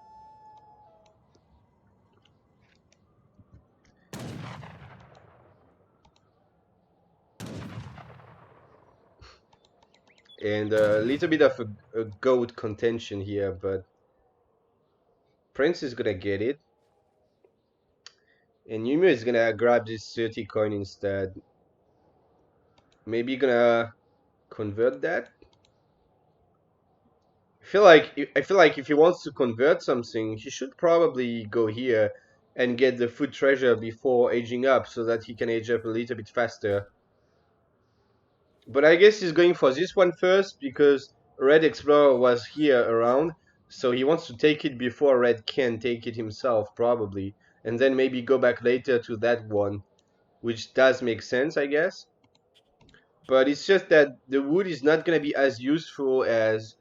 And a little bit of a goat contention here, but Prince is gonna get it. And Umeu is gonna grab this 30 coin instead. Maybe gonna convert that. I feel like if he wants to convert something, he should probably go here and get the food treasure before aging up so that he can age up a little bit faster. But I guess he's going for this one first because Red Explorer was here around, so he wants to take it before Red can take it himself, probably. And then maybe go back later to that one, which does make sense, I guess. But it's just that the wood is not going to be as useful as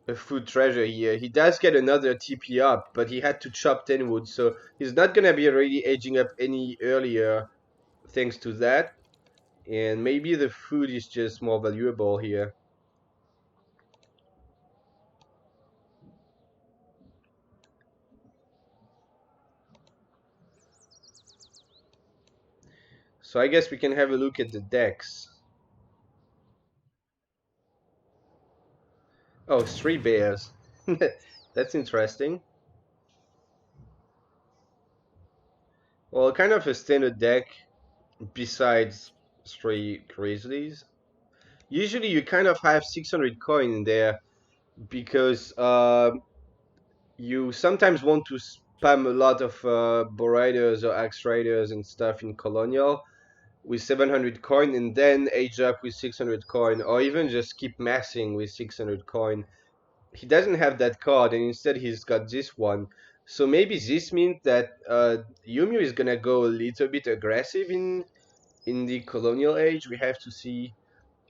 a food treasure here. He does get another TP up, but he had to chop 10 wood, so he's not going to be really aging up any earlier thanks to that. And maybe the food is just more valuable here. So I guess we can have a look at the decks. Oh, 3 bears. That's interesting. Well, kind of a standard deck besides 3 grizzlies. Usually you kind of have 600 coin in there because you sometimes want to spam a lot of bow riders or axe riders and stuff in colonial with 700 coin and then age up with 600 coin, or even just keep massing with 600 coin. He doesn't have that card, and instead he's got this one. So maybe this means that Umeu is gonna go a little bit aggressive in the colonial age. We have to see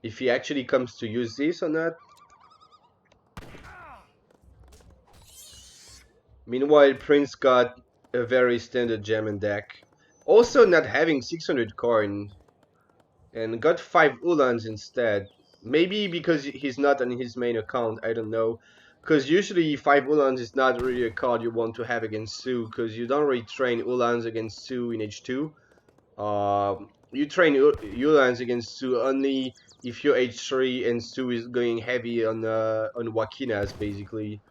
if he actually comes to use this or not. Meanwhile, Prince got a very standard German deck. Also not having 600 coin and got 5 Ulans instead. Maybe because he's not on his main account, I don't know. Because usually 5 Ulans is not really a card you want to have against Sioux, because you don't really train Ulans against Sioux in H2. You train Ulans against Sioux only if you're H3 and Sioux is going heavy on Wakinas, basically,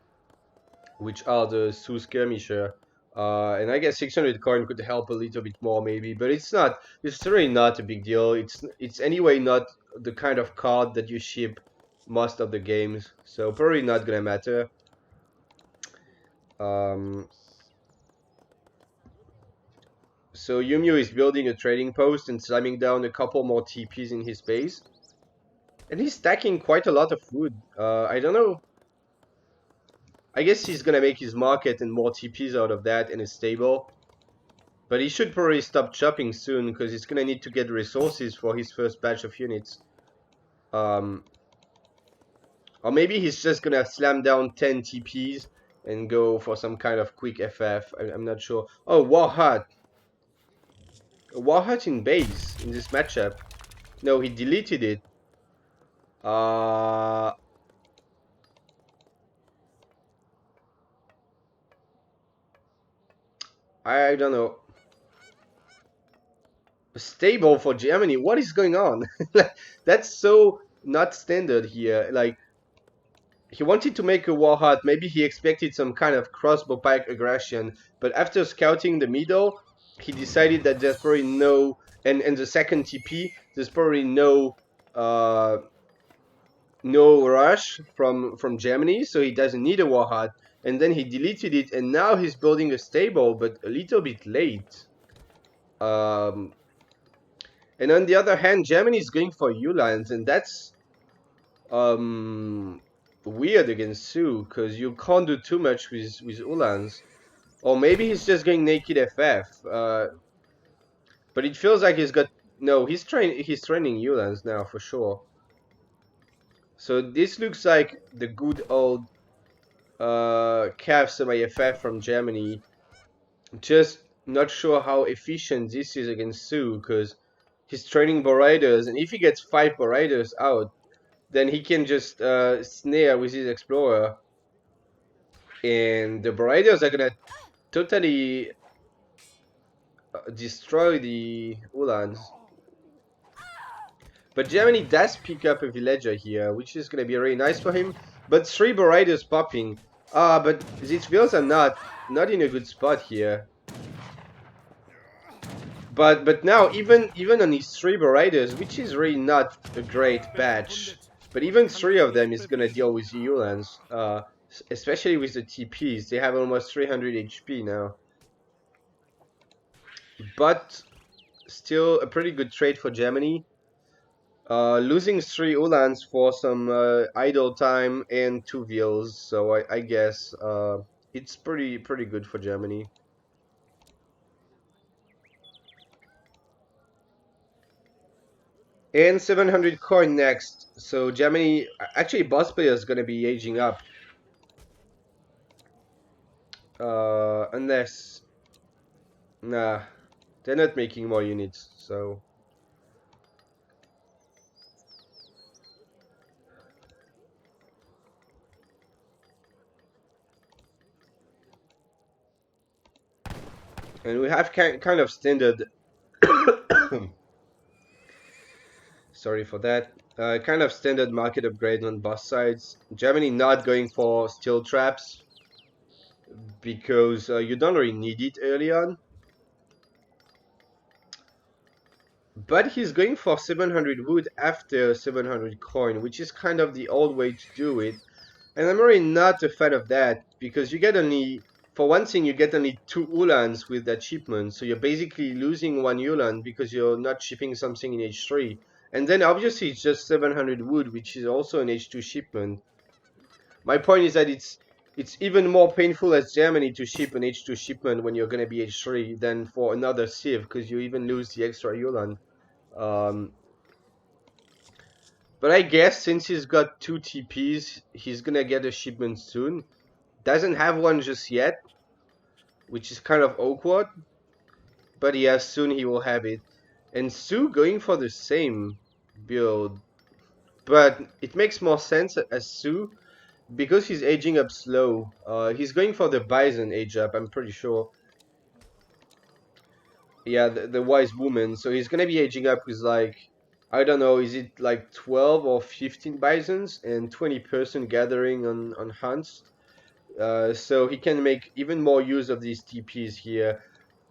which are the Sioux skirmisher. And I guess 600 coin could help a little bit more maybe, but it's not. It's really not a big deal. It's anyway not the kind of card that you ship most of the games, so probably not gonna matter. So Umeu is building a trading post and slamming down a couple more TPs in his base, and he's stacking quite a lot of food. I don't know. I guess he's gonna make his market and more TPs out of that and a stable. But he should probably stop chopping soon, because he's gonna need to get resources for his first batch of units. Or maybe he's just gonna slam down 10 TPs and go for some kind of quick FF. I'm not sure. Oh, War Hut. A War Hut in base in this matchup. No, he deleted it. I don't know. A stable for Germany? What is going on? That's so not standard here. Like, he wanted to make a war hut. Maybe he expected some kind of crossbow pike aggression, but after scouting the middle, he decided that there's probably no, and the second TP, there's probably no rush from Germany, so he doesn't need a war hut. And then he deleted it, and now he's building a stable, but a little bit late. And on the other hand, Germany is going for Ulans, and that's weird against Sioux, because you can't do too much with Ulans. Or maybe he's just going naked FF. But it feels like he's got... No, he's training Ulans now, for sure. So this looks like the good old Cav semi-FF from Germany. Just not sure how efficient this is against Sioux, because he's training Boriders, and if he gets 5 Boriders out, then he can just snare with his Explorer. And the Boriders are gonna totally destroy the Ulans. But Germany does pick up a villager here, which is gonna be really nice for him. But 3 Boriders popping. But these villas are not in a good spot here. But now even on his 3 riders, which is really not a great batch, but even 3 of them is gonna deal with Uhlans, especially with the TPs. They have almost 300 HP now. But still a pretty good trade for Germany. Losing 3 Uhlans for some idle time and 2 wheels, so I guess it's pretty good for Germany. And 700 coin next. So Germany, actually boss player is going to be aging up. Unless, nah, they're not making more units, so. And we have kind of standard, sorry for that, kind of standard market upgrade on both sides. Germany not going for steel traps because you don't really need it early on. But he's going for 700 wood after 700 coin, which is kind of the old way to do it. And I'm really not a fan of that, because you get only, for one thing, you get only 2 Ulans with that shipment, so you're basically losing 1 Ulan because you're not shipping something in H3. And then obviously it's just 700 wood, which is also an H2 shipment. My point is that it's even more painful as Germany to ship an H2 shipment when you're going to be H3 than for another Civ, because you even lose the extra Ulan. But I guess since he's got 2 TPs, he's gonna get a shipment soon. Doesn't have one just yet, which is kind of awkward. But yeah, soon he will have it. And Sioux going for the same build. But it makes more sense as Sioux because he's aging up slow. He's going for the Bison age up, I'm pretty sure. Yeah, the wise woman. So he's gonna be aging up with like, I don't know, is it like 12 or 15 bisons and 20% gathering on hunts? So he can make even more use of these TPs here.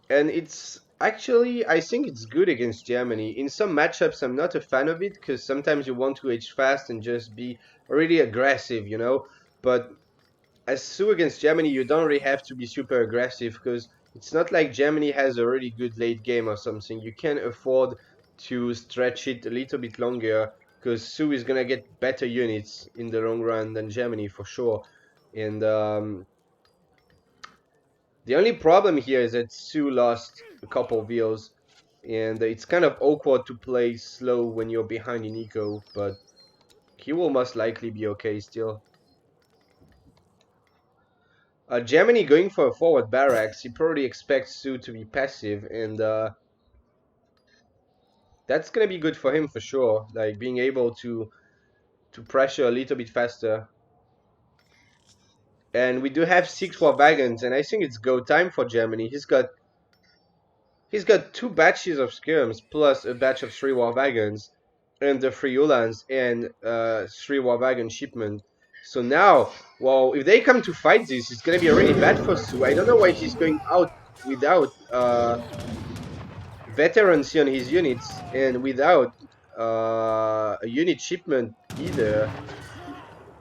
And it's actually, I think it's good against Germany. In some matchups, I'm not a fan of it because sometimes you want to age fast and just be really aggressive, you know. But as Sioux against Germany, you don't really have to be super aggressive because it's not like Germany has a really good late game or something. You can afford to stretch it a little bit longer because Sioux is gonna get better units in the long run than Germany for sure. And the only problem here is that Sioux lost a couple of wheels, and it's kind of awkward to play slow when you're behind in eco, but he will most likely be okay still. Germany going for a forward barracks, he probably expects Sioux to be passive, and that's gonna be good for him for sure, like being able to pressure a little bit faster. And we do have 6 war wagons, and I think it's go time for Germany. He's got 2 batches of skirms plus a batch of 3 war wagons and the 3 Uhlans and 3 war wagon shipment. So now, well, if they come to fight this, it's gonna be really bad for Sioux. I don't know why he's going out without veterancy on his units and without a unit shipment either.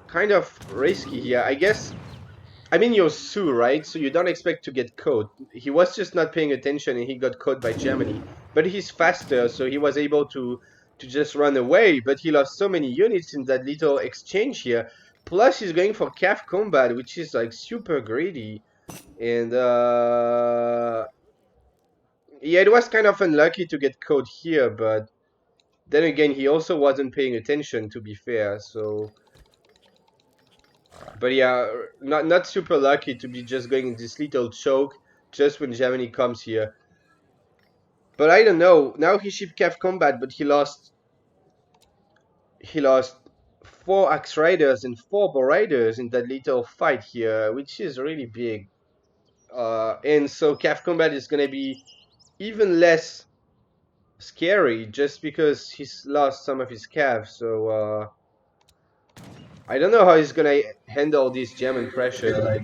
Kind of risky here. I guess, I mean, you're Sioux, right? So you don't expect to get caught. He was just not paying attention and he got caught by Germany. But he's faster, so he was able to just run away. But he lost so many units in that little exchange here. Plus, he's going for calf combat, which is like super greedy. And yeah, it was kind of unlucky to get caught here, but then again, he also wasn't paying attention, to be fair. So, but yeah, not super lucky to be just going in this little choke just when Germany comes here. But I don't know. Now he shipped calf combat, but he lost 4 axe riders and 4 bow riders in that little fight here, which is really big. And so calf combat is gonna be even less scary just because he's lost some of his calves. So I don't know how he's gonna handle this German pressure. Like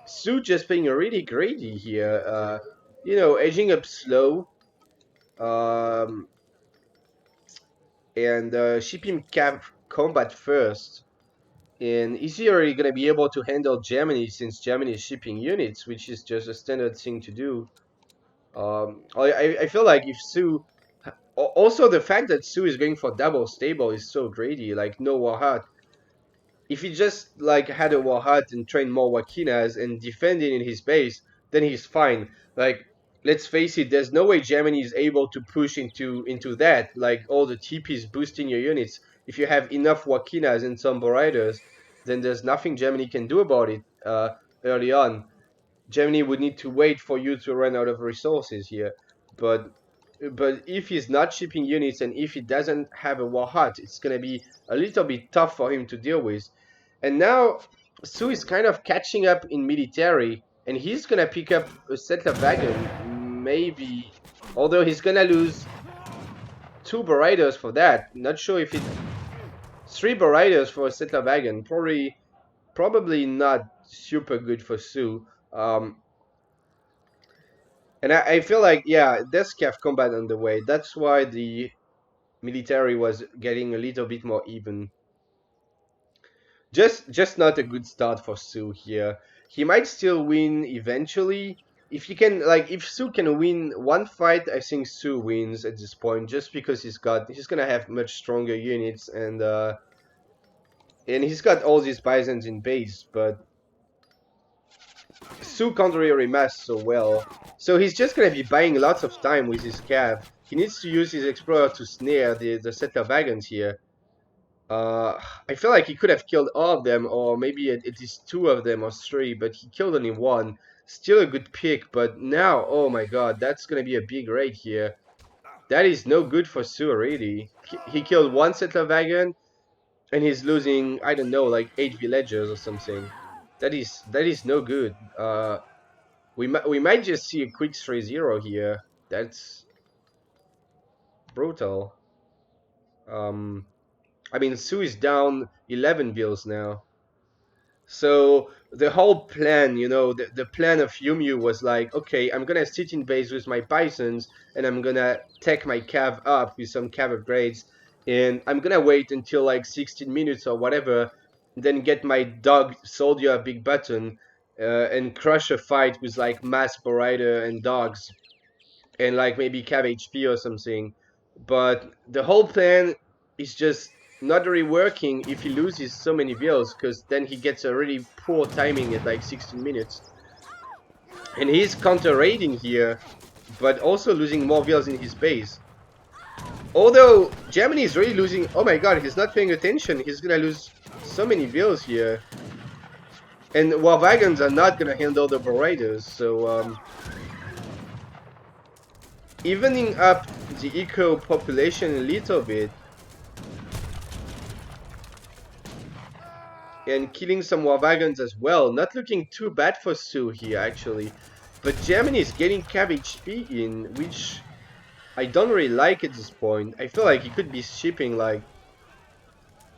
Sioux just being really greedy here. Edging up slow um, and ship him combat first. And is he already going to be able to handle Germany since Germany is shipping units, which is just a standard thing to do? I feel like if Sioux, also the fact that Sioux is going for double stable is so greedy. Like no Wahat. If he just like had a Wahat and trained more Wakinas and defended in his base, then he's fine. Like let's face it, there's no way Germany is able to push into that. Like all the TPs boosting your units. If you have enough Wakinas and some Boriders, then there's nothing Germany can do about it early on. Germany would need to wait for you to run out of resources here. But if he's not shipping units and if he doesn't have a Wahat, it's gonna be a little bit tough for him to deal with. And now Su is kind of catching up in military, and he's gonna pick up a settler wagon, maybe. Although he's gonna lose 2 Bariders for that. Not sure if it 3 Bariders for a settler wagon. Probably not super good for Su. And I feel like, yeah, there's Cav combat on the way. That's why the military was getting a little bit more even. Just not a good start for Sioux here. He might still win eventually. If he can, like, if Sioux can win one fight, I think Sioux wins at this point, just because he's gonna have much stronger units and he's got all these bisons in base, but Sioux can't really mass so well. So he's just gonna be buying lots of time with his cav. He needs to use his explorer to snare the settler wagons here. I feel like he could have killed all of them, or maybe at least 2 of them or 3, but he killed only 1. Still a good pick, but now, oh my god, that's gonna be a big raid here. That is no good for Sioux, really. He killed 1 settler wagon, and he's losing, I don't know, like 8 villagers or something. That is no good. We might just see a quick 3-0 here. That's brutal. I mean, Sioux is down 11 bills now. So the whole plan, the plan of Umeu was like, okay, I'm gonna sit in base with my bisons, and I'm gonna tech my cav up with some cav upgrades, and I'm gonna wait until like 16 minutes or whatever, then get my dog soldier big button, and crush a fight with like mass Borider and dogs, and like maybe cav HP or something. But the whole plan is just not really working if he loses so many vills, because then he gets a really poor timing at like 16 minutes. And he's counter-raiding here, but also losing more vills in his base. Although Germany is really losing... Oh my god, he's not paying attention. He's gonna lose so many vills here. And war wagons are not gonna handle the Bariders, so... evening up the eco population a little bit. And killing some war wagons as well. Not looking too bad for Sioux here, actually. But Germany is getting cav HP in, which I don't really like at this point. I feel like he could be shipping, like,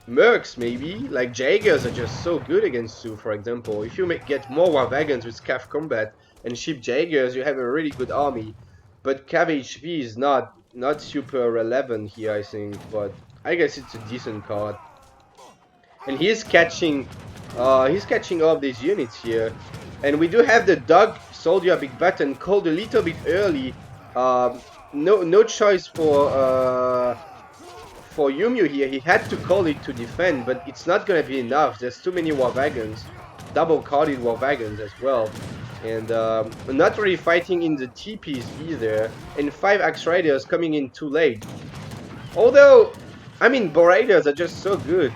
Mercs, maybe. Like, Jaegers are just so good against Sioux, for example. If you get more war wagons with cav combat and ship Jaegers, you have a really good army. But cav HP is not super relevant here, I think. But I guess it's a decent card. And he's catching all of these units here. And we do have the dog soldier big button called a little bit early. No choice for Umeu here. He had to call it to defend, but it's not gonna be enough. There's too many war wagons, double carded war wagons as well, and not really fighting in the TPs either. And 5 axe riders coming in too late. Although, I mean, Boriders are just so good.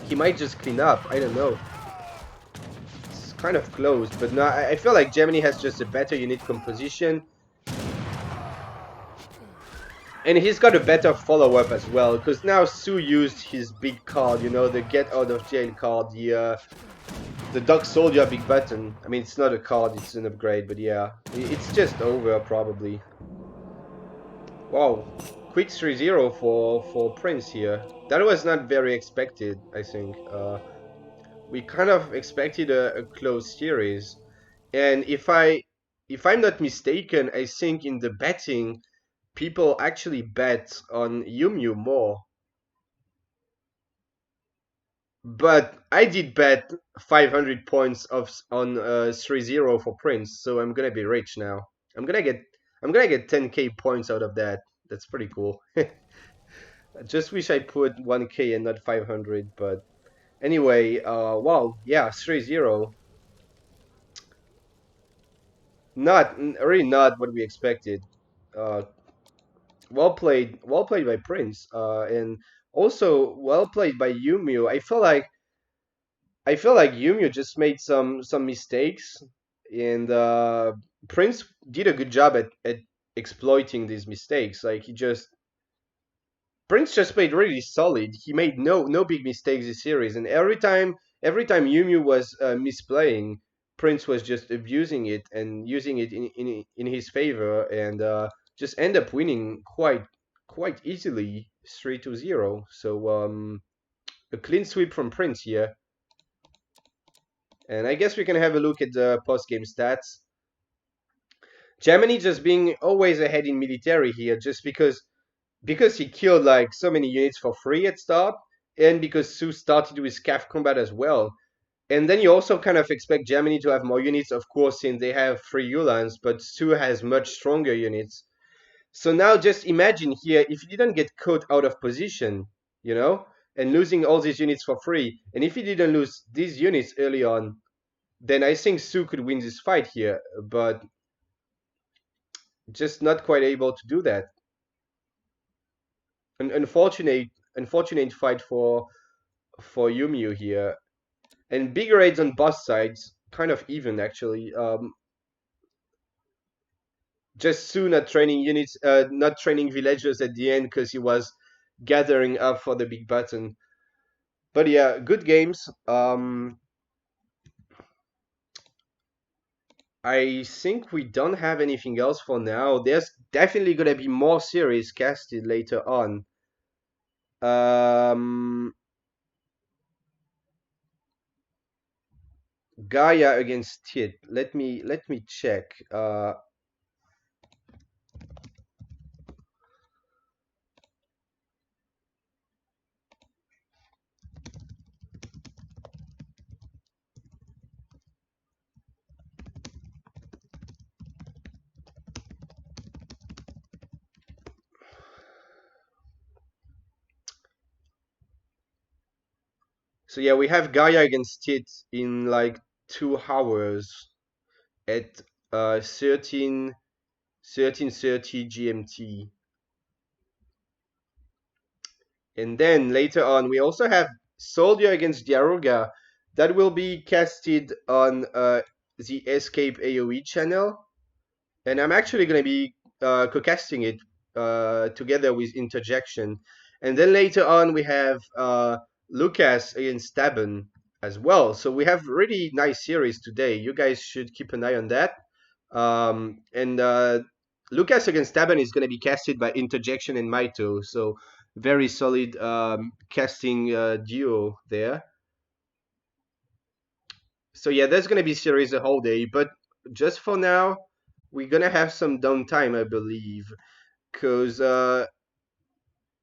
He might just clean up, I don't know. It's kind of close, but no, I feel like Germany has just a better unit composition. And he's got a better follow-up as well, because now Sioux used his big card, the get out of jail card, the Dog Soldier big button. I mean, it's not a card, it's an upgrade, but yeah. It's just over, probably. Wow. Quick 3-0 for Prince here. That was not very expected, I think. We kind of expected a close series. And if I if I'm not mistaken, I think in the betting, people actually bet on Umeu more. But I did bet 500 points on 3-0 for Prince, so I'm gonna be rich now. I'm gonna get I'm gonna get 10k points out of that. That's pretty cool. I just wish I put 1k and not 500, but anyway, wow, yeah, 3-0. Really not what we expected. Uh, well played by Prince, and also well played by Umeu. I feel like Umeu just made some mistakes, and Prince did a good job at exploiting these mistakes. Like Prince just played really solid. He made no big mistakes this series, and every time Umeu was misplaying, Prince was just abusing it and using it in his favor, and just end up winning quite easily 3-0. So a clean sweep from Prince here. And I guess we can have a look at the post-game stats. Germany just being always ahead in military here, just because he killed like so many units for free at start, and because Sioux started with scav combat as well. And then you also kind of expect Germany to have more units, of course, since they have 3 Uhlans, but Sioux has much stronger units. So now just imagine here if he didn't get caught out of position, you know, and losing all these units for free, and if he didn't lose these units early on, then I think Sioux could win this fight here, but just not quite able to do that. An unfortunate fight for Umeu here, and big raids on both sides, kind of even actually. Just Sioux not training units, not training villagers at the end because he was gathering up for the big button. But yeah, good games. I think we don't have anything else for now. There's definitely gonna be more series casted later on. Gaia against Tit. Let me check. So yeah, we have Gaia against Tit in like 2 hours at 13:30 GMT. And then later on, we also have Soldier against Diaruga. That will be casted on the Escape AoE channel. And I'm actually going to be co-casting it together with Interjection. And then later on, we have Lucas against Staben as well. So we have really nice series today. You guys should keep an eye on that. And Lucas against Staben is going to be casted by Interjection and Maito. So very solid casting duo there. So yeah, there's going to be series a whole day. But just for now, we're going to have some downtime, I believe. Because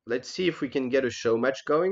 let's see if we can get a show match going.